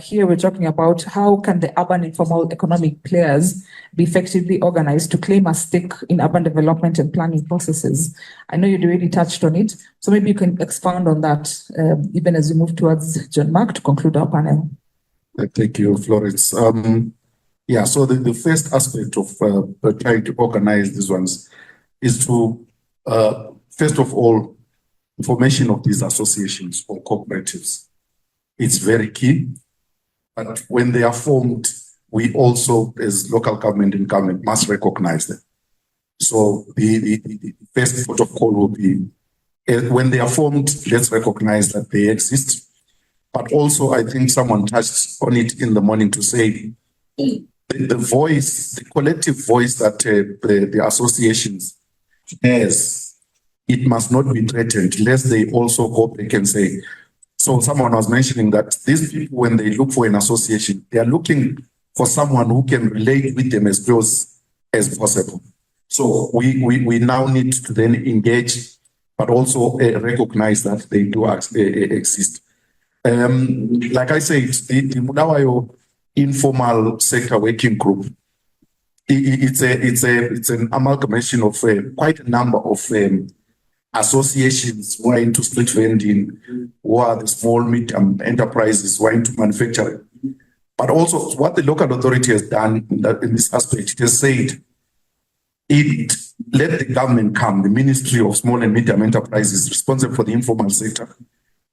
here we're talking about how can the urban informal economic players be effectively organized to claim a stake in urban development and planning processes. I know you'd already touched on it, so maybe you can expound on that, even as we move towards John Mark to conclude our panel. Thank you, Florence. Yeah, so the first aspect of trying to organize these ones is to, first of all, formation of these associations or cooperatives. It's very key. But when they are formed, we also, as local government and government, must recognize them. So the first port of call will be, when they are formed, let's recognize that they exist. But also, I think someone touched on it in the morning to say, the voice, the collective voice that the associations has, it must not be threatened, lest they also go back and say. So someone was mentioning that these people, when they look for an association, they are looking for someone who can relate with them as close as possible. So we now need to then engage, but also recognize that they do exist. Like I said, the Bulawayo Informal Sector Working Group, it's an amalgamation of quite a number of associations who are into street vending, who are the small medium enterprises who are into manufacturing. But also what the local authority has done in this aspect, it has said, let the government come, the Ministry of Small and Medium Enterprises responsible for the informal sector,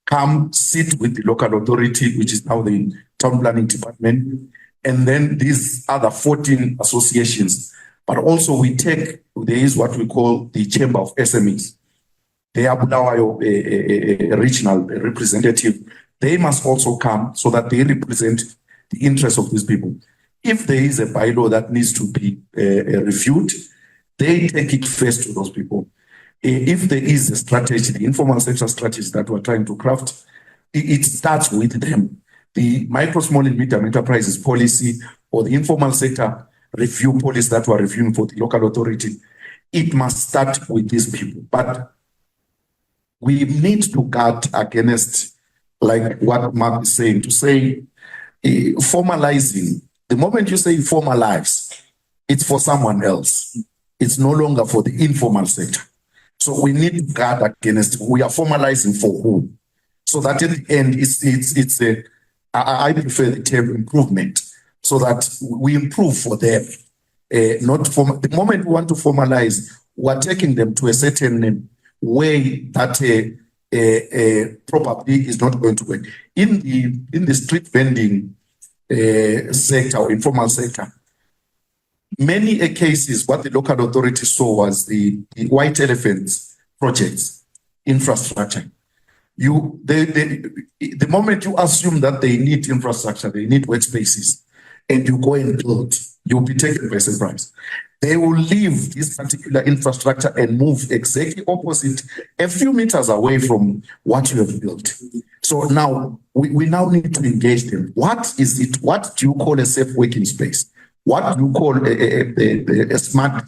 come sit with the local authority, which is now the town planning department, and then these other 14 associations. But also there is what we call the Chamber of SMEs. They are Bulawayo regional representative. They must also come so that they represent the interests of these people. If there is a bylaw that needs to be reviewed, they take it first to those people. If there is a strategy, the informal sector strategy that we're trying to craft, it starts with them. The micro, small, and medium enterprises policy or the informal sector review policy that we're reviewing for the local authority, it must start with these people. But we need to guard against, like what Mark is saying, to say formalizing. The moment you say formalize, it's for someone else. It's no longer for the informal sector. So we need to guard against, we are formalizing for who? So that at the end, I prefer the term improvement, so that we improve for them. The moment we want to formalize, we're taking them to a certain way that probably is not going to work. In the street vending sector or informal sector, many cases, what the local authorities saw was the white elephants projects, infrastructure. The moment you assume that they need infrastructure, they need workspaces, and you go and build, you'll be taken by surprise. They will leave this particular infrastructure and move exactly opposite, a few meters away from what you have built. So now, we now need to engage them. What is it? What do you call a safe working space? What do you call a smart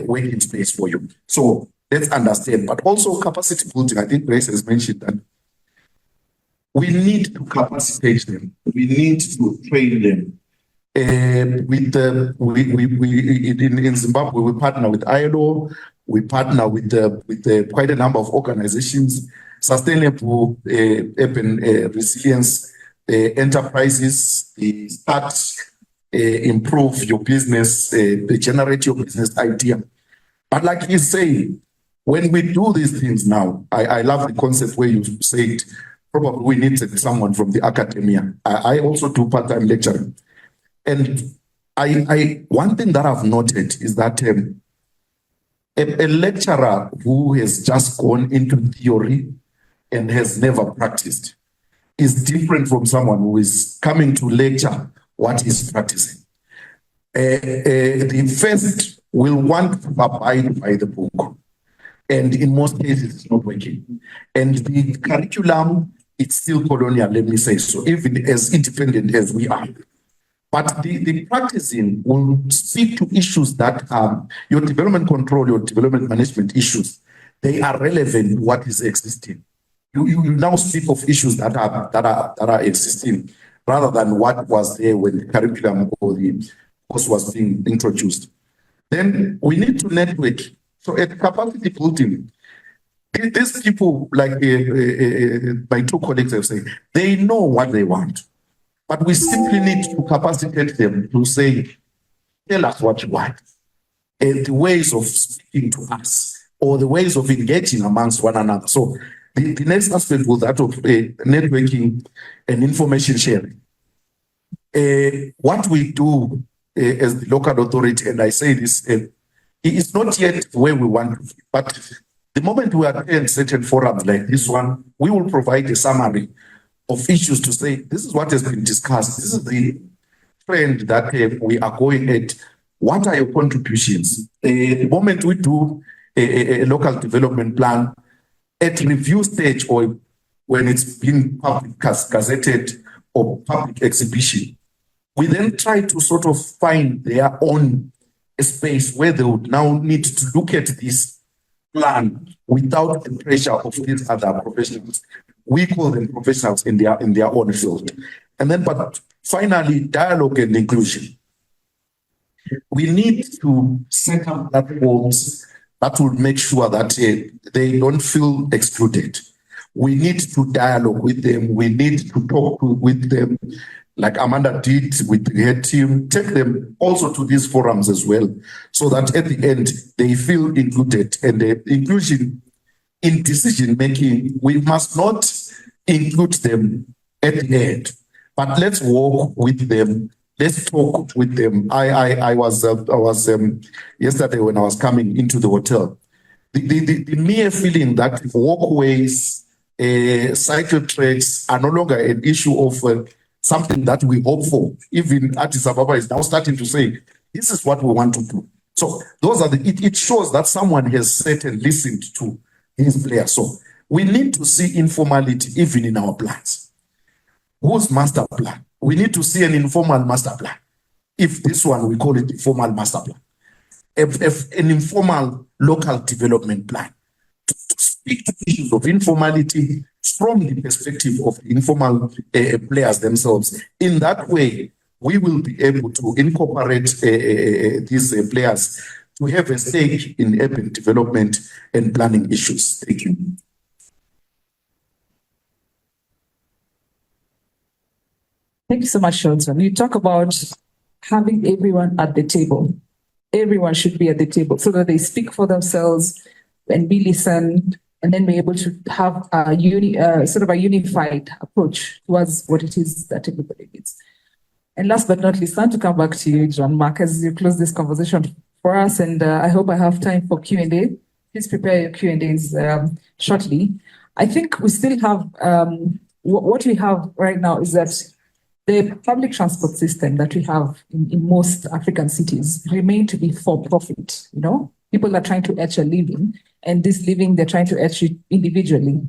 working space for you? So let's understand. But also capacity building, I think Grace has mentioned that we need to capacitate them. We need to train them. In Zimbabwe, we partner with ILO, we partner with quite a number of organizations, sustainable urban resilience enterprises, start, improve your business, generate your business idea. But like you say, when we do these things now, I love the concept where you said probably we need someone from the academia. I also do part-time lecturing. And one thing that I've noted is that a lecturer who has just gone into theory and has never practiced is different from someone who is coming to lecture what he's practicing. The first will want to abide by the book, and in most cases it's not working. And the curriculum, it's still colonial, let me say so, even as independent as we are. But the practicing will speak to issues that are your development control, your development management issues. They are relevant to what is existing. You now speak of issues that are existing rather than what was there when the curriculum or the course was being introduced. Then we need to network. So at capacity building, these people, like my two colleagues have said, they know what they want. But we simply need to capacitate them to say, tell us what you want. And the ways of speaking to us or the ways of engaging amongst one another. So the next aspect was that of networking and information sharing. What we do as the local authority, and I say this, it's not yet where we want to be, but the moment we attend certain forums like this one, we will provide a summary of issues to say, this is what has been discussed. This is the trend that we are going at. What are your contributions? The moment we do a local development plan, at review stage or when it's been public gazetted or public exhibition, we then try to sort of find their own space where they would now need to look at this plan without the pressure of these other professionals. We call them professionals in their own field. And then, but finally, dialogue and inclusion. We need to set up platforms that will make sure that they don't feel excluded. We need to dialogue with them. We need to talk with them, like Amanda did with her team, take them also to these forums as well, so that at the end, they feel included. And the inclusion in decision-making, we must not include them at the end, but let's walk with them. Let's talk with them. I was yesterday when I was coming into the hotel, the mere feeling that walkways, cycle tracks are no longer an issue of something that we hope for. Even Addis Ababa is now starting to say, this is what we want to do. So those are it shows that someone has sat and listened to his players. So we need to see informality even in our plans. Whose master plan? We need to see an informal master plan. If this one, we call it the formal master plan. If an informal local development plan to speak to issues of informality from the perspective of the informal players themselves. In that way, we will be able to incorporate these players to have a stake in urban development and planning issues. Thank you. Thank you so much, Shelton. You talk about having everyone at the table. Everyone should be at the table so that they speak for themselves and be listened, and then be able to have a sort of a unified approach towards what it is that everybody needs. And last but not least, I want to come back to you, John Mark, as you close this conversation for us, and I hope I have time for Q&A. Please prepare your Q&As shortly. I think we still have, what we have right now is that the public transport system that we have in most African cities remain to be for profit. You know, people are trying to earn a living, and this living they're trying to earn individually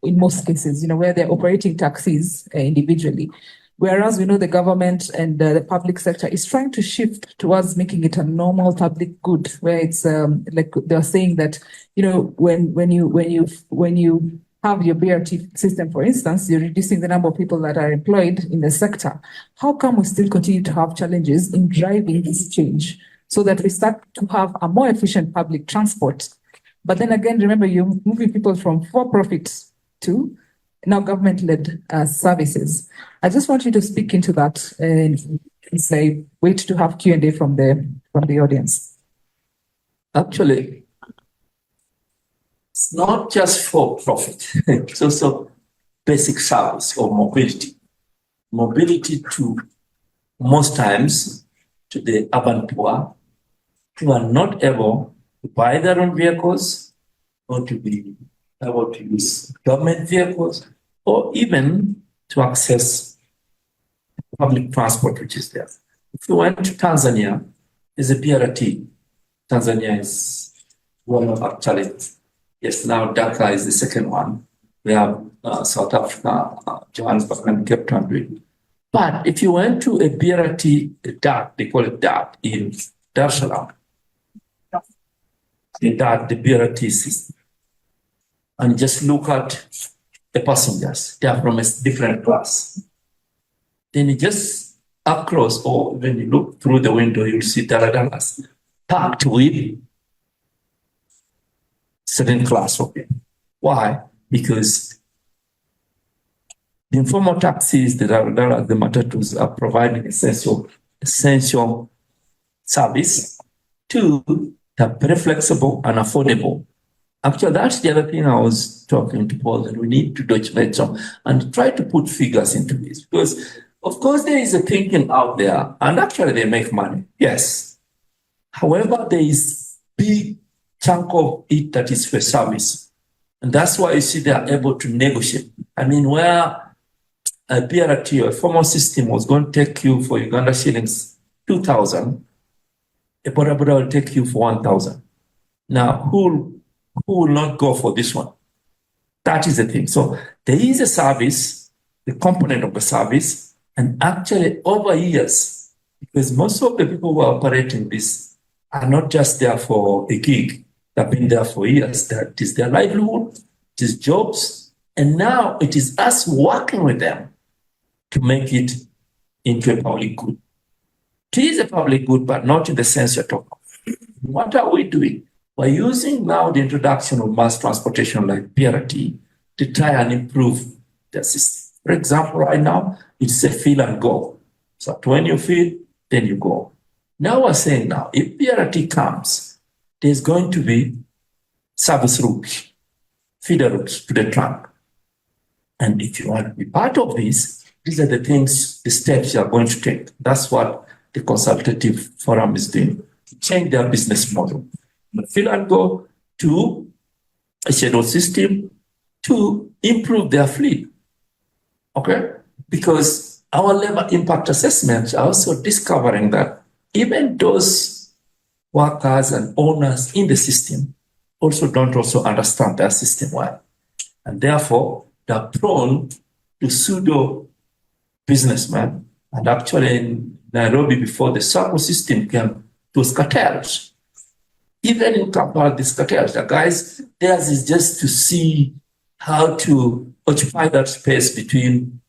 in most cases, you know, where they're operating taxis individually. Whereas we know the government and the public sector is trying to shift towards making it a normal public good, where it's like they're saying that, when you have your BRT system, for instance, you're reducing the number of people that are employed in the sector. How come we still continue to have challenges in driving this change so that we start to have a more efficient public transport? But then again, remember, you're moving people from for-profit to now government-led services. I just want you to speak into that and say, wait to have Q&A from the audience. Actually, it's not just for profit. It's also basic service or mobility. Mobility to, most times, to the urban poor who are not able to buy their own vehicles or to be able to use government vehicles or even to access public transport, which is there. If you went to Tanzania, there's a BRT. Tanzania is one of actually. Yes, now Dhaka is the second one. We have South Africa, Johannesburg, and Cape Town doing. But if you went to a BRT, DART, they call it DART in Dar es Salaam, the BRT system, and just look at the passengers, they are from a different class. Then you just across, or when you look through the window, you'll see Daradalas packed with certain class. Okay. Why? Because the informal taxis, the Daradalas, the matatus are providing essential service to they're very flexible and affordable. Actually, that's the other thing I was talking to Paul, that we need to document some and try to put figures into this. Because, of course, there is a thinking out there, and actually they make money, yes. However, there is big chunk of it that is for service. And that's why you see they are able to negotiate. I mean, where a BRT or a formal system was going to take you for Uganda shillings 2,000, a Boda Boda will take you for 1,000. Now, who will not go for this one? That is the thing. So there is a service, the component of the service, and actually over years, because most of the people who are operating this are not just there for a gig. They've been there for years. That is their livelihood, it is jobs, and now it is us working with them to make it into a public good. It is a public good, but not in the sense you're talking about. What are we doing? We're using now the introduction of mass transportation like BRT to try and improve the system. For example, right now, it's a fill and go. So when you fill, then you go. Now we're saying now, if BRT comes, there's going to be service routes, feeder routes to the trunk. And if you want to be part of this, these are the things, the steps you are going to take. That's what the Consultative Forum is doing, to change their business model. Fill and go to a schedule system to improve their fleet. Okay? Because our labor impact assessments are also discovering that even those workers and owners in the system don't understand their system well. And therefore, they're prone to pseudo businessmen. And actually in Nairobi, before the circle system came, those cartels. Even in Kampala, these cartels, the guys, theirs is just to see how to occupy that space between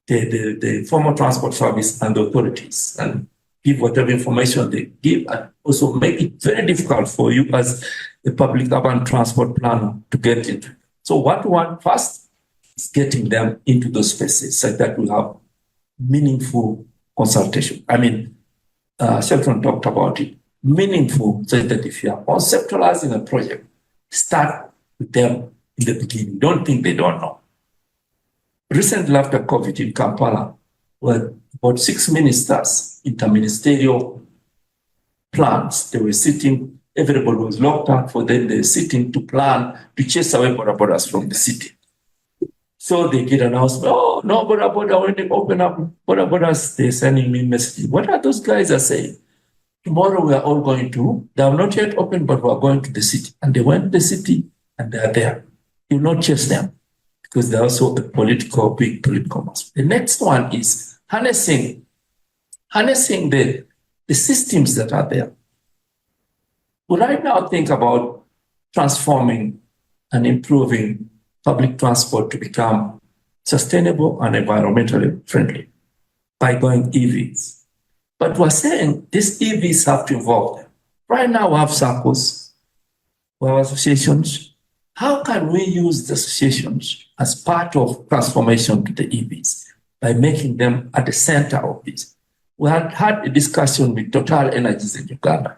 the formal transport service and the authorities, and give whatever information they give, and also make it very difficult for you as a public urban transport planner to get into. So what we want first is getting them into those spaces so that we have meaningful consultation. I mean, Shelton talked about it. Meaningful, so that if you are conceptualizing a project, start with them in the beginning. Don't think they don't know. Recently, after COVID in Kampala, were about 6 ministers, interministerial plans. They were sitting, everybody was locked up for them. They were sitting to plan to chase away Boda Bodas from the city. So they get announced, oh, no, Boda Boda, when they open up Boda Bodas, they're sending me messages. What are those guys are saying? Tomorrow we are all going to, they have not yet opened, but we are going to the city. And they went to the city and they are there. You will not chase them. because they're also a big political muscle. The next one is harnessing the systems that are there. We right now think about transforming and improving public transport to become sustainable and environmentally friendly by going EVs. But we're saying these EVs have to evolve. Right now we have circles, we have associations. How can we use the associations as part of transformation to the EVs by making them at the center of this? We had a discussion with Total Energies in Uganda.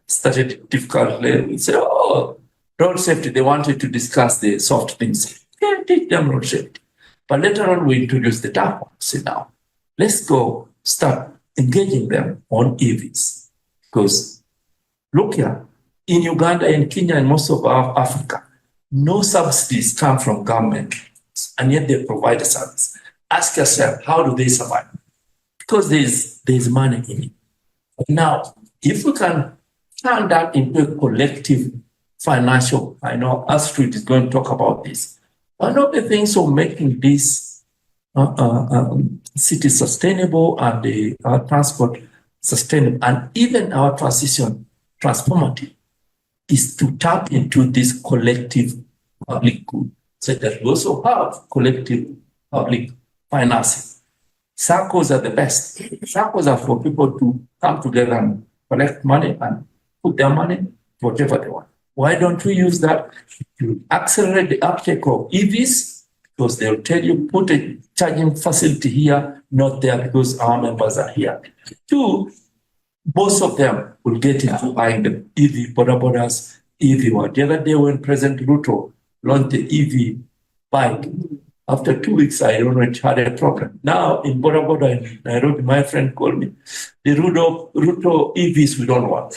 Started difficultly. We said, road safety, they wanted to discuss the soft things. Yeah, teach them road safety. But later on, we introduced the tough ones. Say now, let's go start engaging them on EVs. Because look here, in Uganda, in Kenya, and most of Africa, no subsidies come from government, and yet they provide a service. Ask yourself, how do they survive? Because there's money in it. Now, if we can turn that into a collective financial, I know Astrid is going to talk about this. One of the things of making this city sustainable and the transport sustainable, and even our transition transformative, is to tap into this collective public good, so that we also have collective public financing. Circles are the best. Circles are for people to come together and collect money and put their money to whatever they want. Why don't we use that to accelerate the uptake of EVs? Because they'll tell you, put a charging facility here, not there, because our members are here. Two, most of them will get into buying the EV bodabodas, EV one. The other day when President Ruto launched the EV bike, after 2 weeks, I don't know, it had a problem. Now in bodaboda in Nairobi, my friend called me, the Ruto EVs we don't want.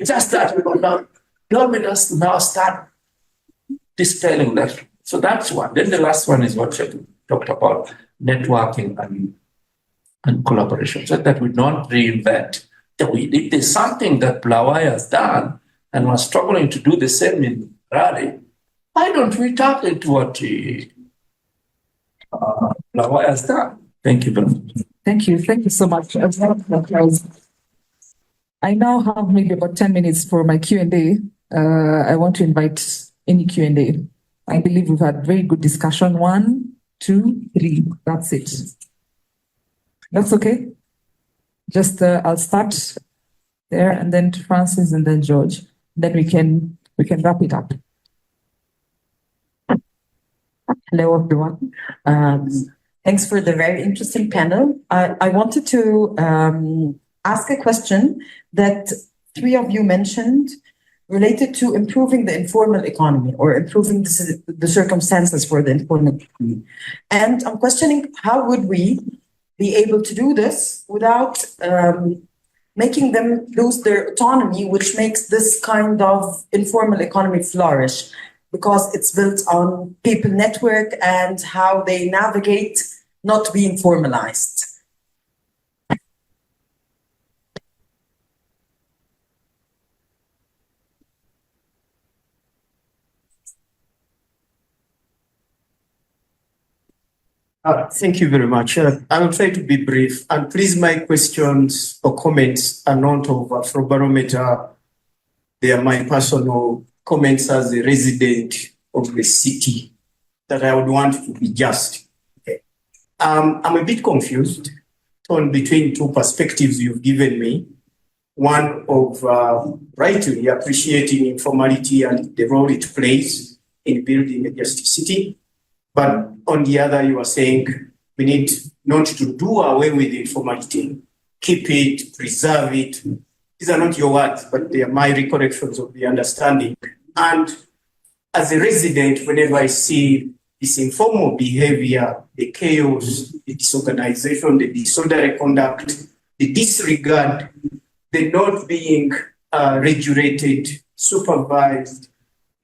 Just that we don't want. Government has to now start dispelling that. So that's one. Then the last one is what Shelton talked about, networking and collaboration, so that we don't reinvent. If there's something that Bulawayo has done and we're struggling to do the same in Raleigh, why don't we tap into what Bulawayo has done? Thank you very much. Thank you so much. I now have maybe about 10 minutes for my Q&A. I want to invite any Q&A. I believe we've had very good discussion. 1, 2, 3. That's it. That's okay? Just I'll start there, and then to Francis, and then George. Then we can wrap it up. Hello, everyone. Thanks for the very interesting panel. I wanted to ask a question that 3 of you mentioned related to improving the informal economy or improving the circumstances for the informal economy. And I'm questioning, how would we be able to do this without making them lose their autonomy, which makes this kind of informal economy flourish, because it's built on people network and how they navigate not being formalized. Thank you very much. I will try to be brief. And please, my questions or comments are not of Afrobarometer. They are my personal comments as a resident of the city that I would want to be just. Okay. I'm a bit confused on between 2 perspectives you've given me. One of rightly appreciating informality and the role it plays in building a just city. But on the other, you are saying we need not to do away with informality, keep it, preserve it. These are not your words, but they are my recollections of the understanding. And as a resident, whenever I see this informal behavior, the chaos, the disorganization, the disorderly conduct, the disregard, the not being regulated, supervised,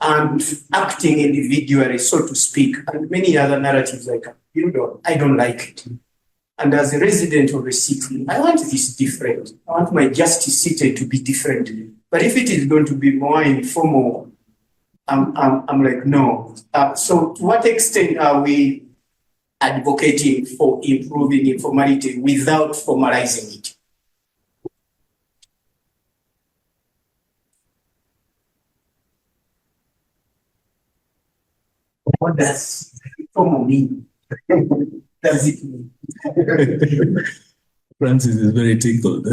and acting individually, so to speak, and many other narratives I can build on, I don't like it. And as a resident of a city, I want this different. I want my justice city to be different. But if it is going to be more informal, I'm like, no. So to what extent are we advocating for improving informality without formalizing it? What does informal mean? Does it mean? Francis is very tickled.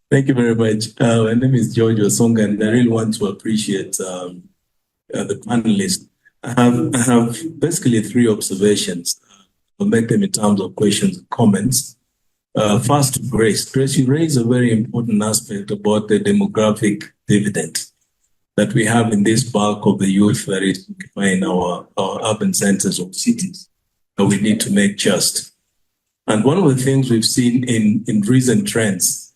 Thank you very much. My name is George Osonga, and I really want to appreciate the panelists. I have basically three observations. I'll make them in terms of questions and comments. First, Grace. Grace, you raise a very important aspect about the demographic dividend that we have in this bulk of the youth that is occupying our urban centers or cities that we need to make just. And one of the things we've seen in recent trends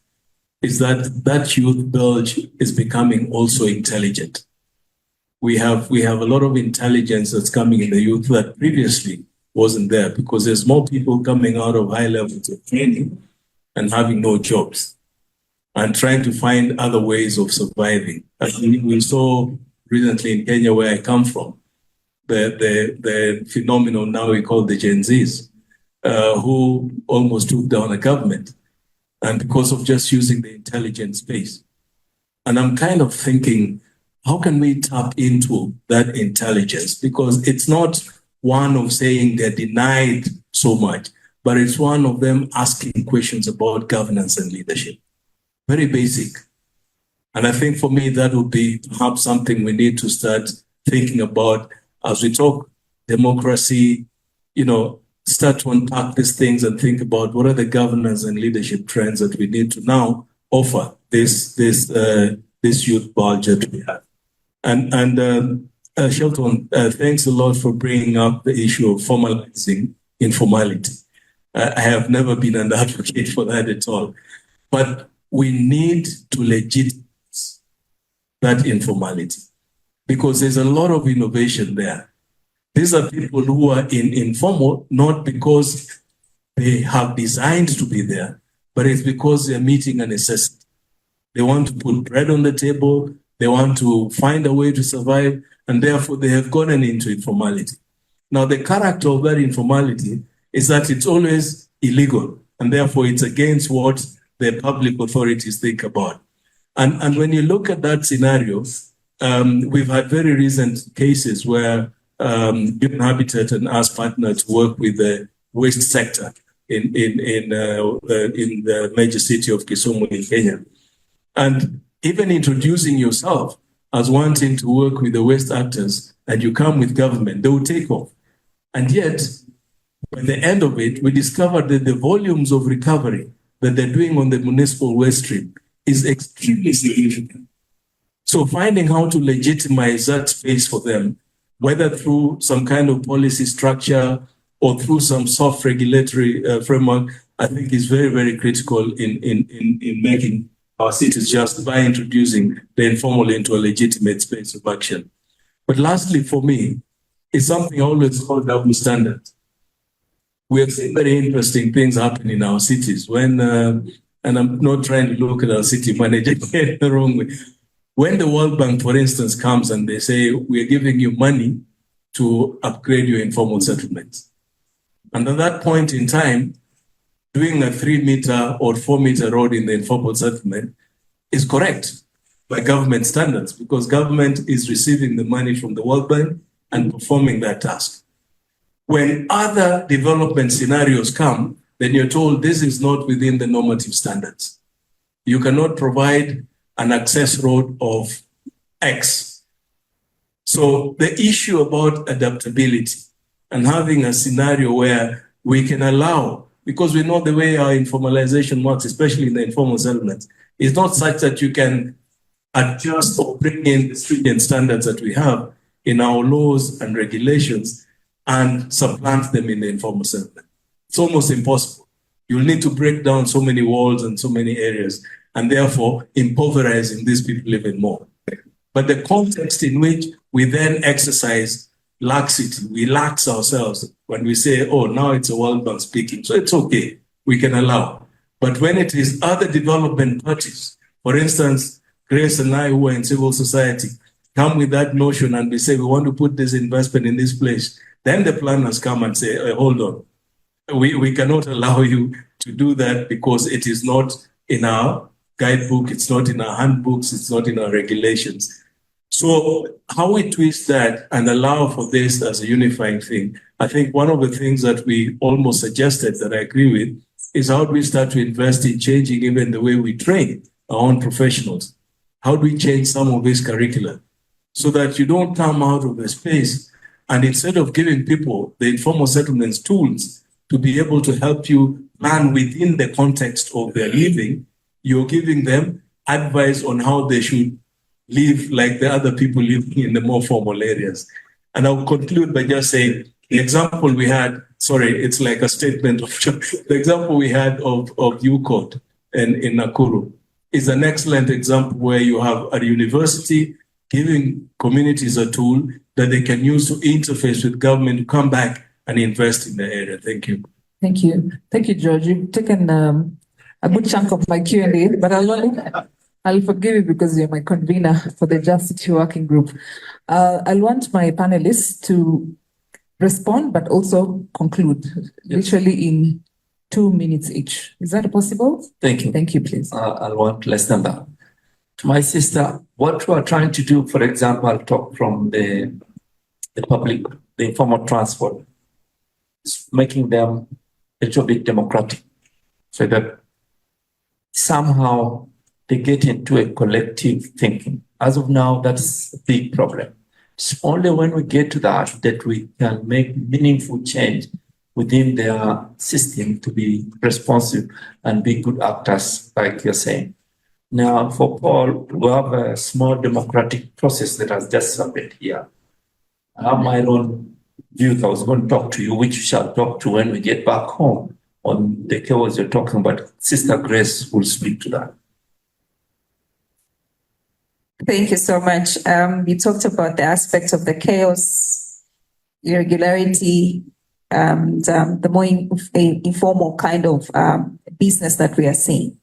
is that youth bulge is becoming also intelligent. We have a lot of intelligence that's coming in the youth that previously wasn't there, because there's more people coming out of high levels of training and having no jobs and trying to find other ways of surviving. As we saw recently in Kenya, where I come from, the phenomenon now we call the Gen Zs, who almost took down a government, and because of just using the intelligence space. And I'm kind of thinking, how can we tap into that intelligence? Because it's not one of saying they're denied so much, but it's one of them asking questions about governance and leadership. Very basic. And I think for me, that would be perhaps something we need to start thinking about as we talk democracy, start to unpack these things and think about what are the governance and leadership trends that we need to now offer this youth bulge that we have. And Shelton, thanks a lot for bringing up the issue of formalizing informality. I have never been an advocate for that at all. But we need to legitimize that informality, because there's a lot of innovation there. These are people who are in informal, not because they have designed to be there, but it's because they're meeting a necessity. They want to put bread on the table, they want to find a way to survive, and therefore they have gotten into informality. Now, the character of that informality is that it's always illegal, and therefore it's against what the public authorities think about. And when you look at that scenario, we've had very recent cases where Human Habitat and us partnered to work with the waste sector in the major city of Kisumu in Kenya. And even introducing yourself as wanting to work with the waste actors, and you come with government, they will take off. And yet, by the end of it, we discovered that the volumes of recovery that they're doing on the municipal waste stream is extremely significant. So finding how to legitimize that space for them, whether through some kind of policy structure or through some soft regulatory framework, I think is very, very critical in making our cities just by introducing the informal into a legitimate space of action. But lastly, for me, it's something I always call double standard. We have seen very interesting things happen in our cities when, and I'm not trying to look at our city manager in the wrong way. When the World Bank, for instance, comes and they say, we're giving you money to upgrade your informal settlements. And at that point in time, doing a 3-meter or 4-meter road in the informal settlement is correct by government standards, because government is receiving the money from the World Bank and performing that task. When other development scenarios come, then you're told this is not within the normative standards. You cannot provide an access road of X. So the issue about adaptability and having a scenario where we can allow, because we know the way our informalization works, especially in the informal settlements, is not such that you can adjust or bring in the stringent standards that we have in our laws and regulations and supplant them in the informal settlement. It's almost impossible. You'll need to break down so many walls and so many areas, and therefore impoverizing these people even more. But the context in which we then exercise laxity, we lax ourselves when we say, oh, now it's a World Bank speaking, so it's okay, we can allow. But when it is other development parties, for instance, Grace and I, who are in civil society, come with that notion and we say, we want to put this investment in this place, then the planners come and say, hold on, we cannot allow you to do that because it is not in our guidebook, it's not in our handbooks, it's not in our regulations. So how we twist that and allow for this as a unifying thing, I think one of the things that we almost suggested that I agree with is how do we start to invest in changing even the way we train our own professionals? How do we change some of this curricula so that you don't come out of the space and instead of giving people the informal settlements tools to be able to help you plan within the context of their living, you're giving them advice on how they should live like the other people living in the more formal areas. And I'll conclude by just saying the example we had, sorry, it's like a statement of the example we had of UCOT in Nakuru is an excellent example where you have a university giving communities a tool that they can use to interface with government to come back and invest in the area. Thank you. Thank you. Thank you, George. You've taken a good chunk of my Q&A, but I'll forgive you because you're my convener for the Just City Working Group. I'll want my panelists to respond, but also conclude, literally in 2 minutes each. Is that possible? Thank you. Thank you, please. I'll want less than that. To my sister, what we are trying to do, for example, I'll talk from the public, the informal transport, is making them a little bit democratic so that somehow they get into a collective thinking. As of now, that's a big problem. It's only when we get to that we can make meaningful change within their system to be responsive and be good actors, like you're saying. Now, for Paul, we have a small democratic process that has just happened here. I have my own views. I was going to talk to you, which we shall talk to when we get back home on the chaos you're talking about. Sister Grace will speak to that. Thank you so much. You talked about the aspects of the chaos, irregularity, and the more informal kind of business that we are seeing.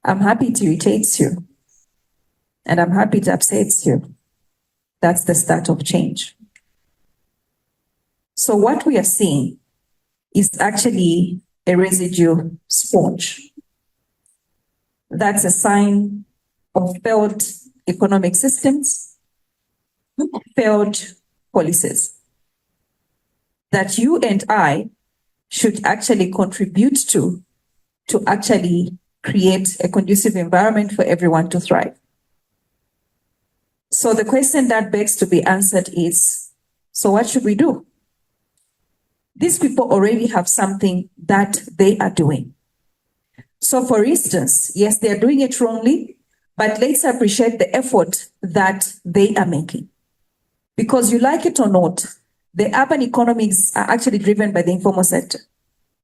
I'm happy it irritates you, and I'm happy it upsets you. That's the start of change. So what we are seeing is actually a residue sponge. That's a sign of failed economic systems, failed policies that you and I should actually contribute to actually create a conducive environment for everyone to thrive. So the question that begs to be answered is, so what should we do? These people already have something that they are doing. So for instance, yes, they are doing it wrongly, but let's appreciate the effort that they are making. Because you like it or not, the urban economies are actually driven by the informal sector,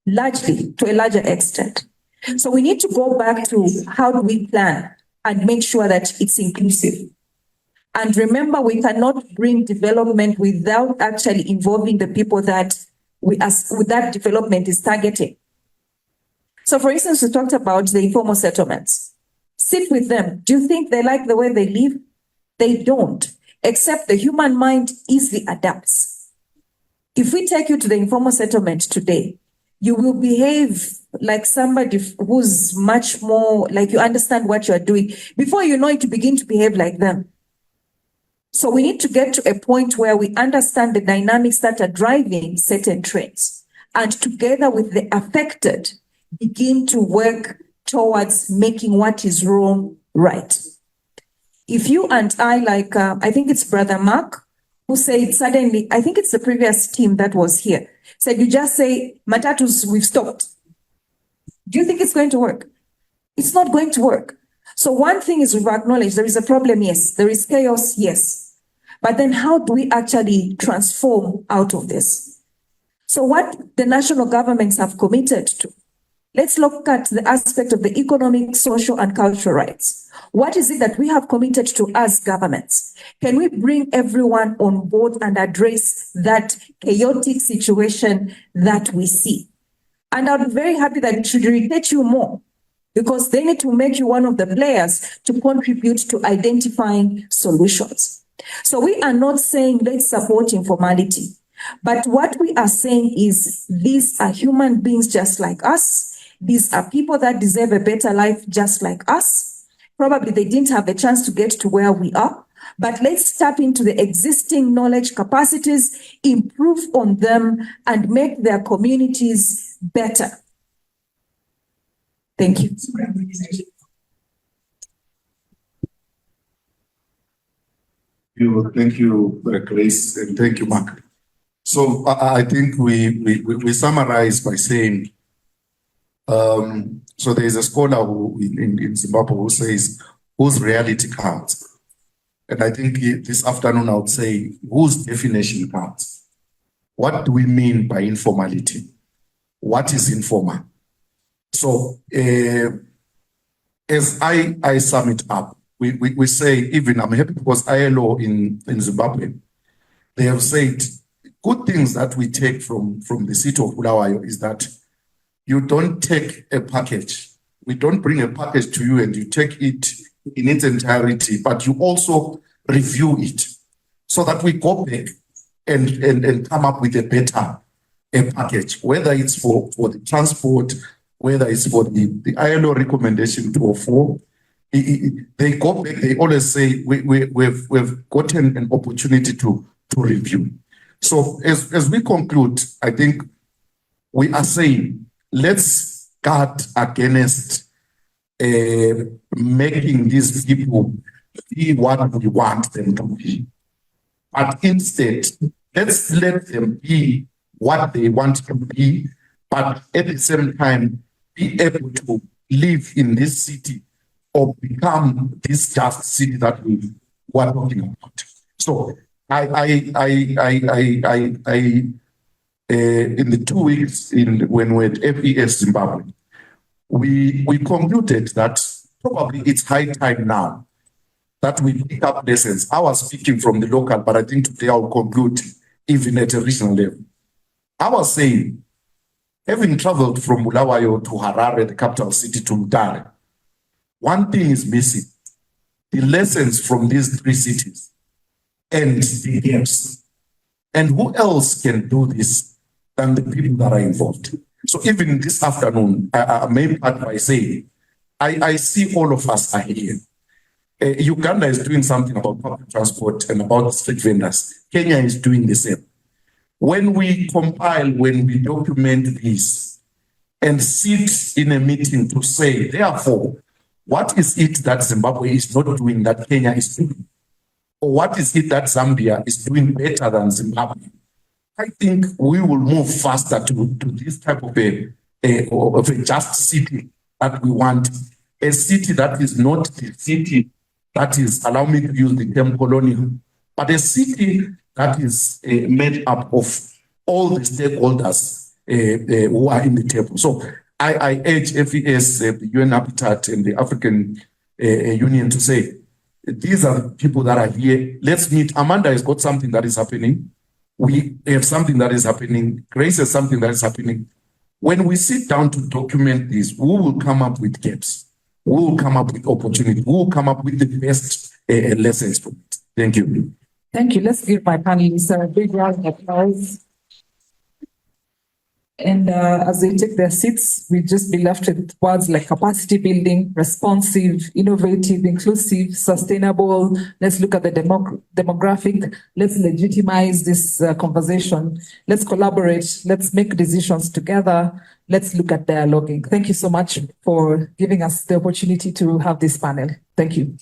largely, to a larger extent. So we need to go back to how do we plan and make sure that it's inclusive. And remember, we cannot bring development without actually involving the people that that development is targeting. So for instance, we talked about the informal settlements. Sit with them. Do you think they like the way they live? They don't, except the human mind easily adapts. If we take you to the informal settlement today, you will behave like somebody who's much more, like you understand what you're doing. Before you know it, you begin to behave like them. So we need to get to a point where we understand the dynamics that are driving certain trends, and together with the affected, begin to work towards making what is wrong right. If you and I, like, I think it's Brother Mark, who said suddenly, I think it's the previous team that was here, said you just say, Matatus, we've stopped. Do you think it's going to work? It's not going to work. So one thing is we've acknowledged there is a problem, yes. There is chaos, yes. But then how do we actually transform out of this? So what the national governments have committed to, let's look at the aspect of the economic, social, and cultural rights. What is it that we have committed to as governments? Can we bring everyone on board and address that chaotic situation that we see? And I'd be very happy that it should irritate you more because they need to make you one of the players to contribute to identifying solutions. So we are not saying let's support informality, but what we are saying is these are human beings just like us. These are people that deserve a better life just like us. Probably they didn't have a chance to get to where we are, but let's tap into the existing knowledge capacities, improve on them, and make their communities better. Thank you. Thank you, Grace, and thank you, Mark. So I think we summarize by saying, so there is a scholar in Zimbabwe who says, whose reality counts? And I think this afternoon I would say, whose definition counts? What do we mean by informality? What is informal? So as I sum it up, we say, even I'm happy because ILO in Zimbabwe, they have said, good things that we take from the city of Bulawayo is that you don't take a package. We don't bring a package to you and you take it in its entirety, but you also review it so that we go back and come up with a better package, whether it's for the transport, whether it's for the ILO recommendation 204. They go back, they always say, we've gotten an opportunity to review. So as we conclude, I think we are saying, let's guard against making these people be what we want them to be. But instead, let's let them be what they want to be, but at the same time, be able to live in this city or become this just city that we were talking about. So in the 2 weeks when we're at FES Zimbabwe, we concluded that probably it's high time now that we pick up lessons. I was speaking from the local, but I think today I'll conclude even at a regional level. I was saying, having traveled from Bulawayo to Harare, the capital city, to Mutare, one thing is missing: the lessons from these three cities and the gaps. And who else can do this than the people that are involved? So even this afternoon, I may part by saying, I see all of us are here. Uganda is doing something about public transport and about street vendors. Kenya is doing the same. When we compile, when we document this and sit in a meeting to say, therefore, what is it that Zimbabwe is not doing that Kenya is doing? Or what is it that Zambia is doing better than Zimbabwe? I think we will move faster to this type of a just city that we want. A city that is not the city that is, allow me to use the term colonial, but a city that is made up of all the stakeholders who are in the table. So I urge FES, the UN Habitat and the African Union to say, these are the people that are here. Let's meet. Amanda has got something that is happening. We have something that is happening. Grace has something that is happening. When we sit down to document this, we will come up with gaps. We will come up with opportunity. We will come up with the best lessons from it. Thank you. Thank you. Let's give my panelists a big round of applause. And as they take their seats, we just be left with words like capacity building, responsive, innovative, inclusive, sustainable. Let's look at the demographic. Let's legitimize this conversation. Let's collaborate. Let's make decisions together. Let's look at dialoguing. Thank you so much for giving us the opportunity to have this panel. Thank you.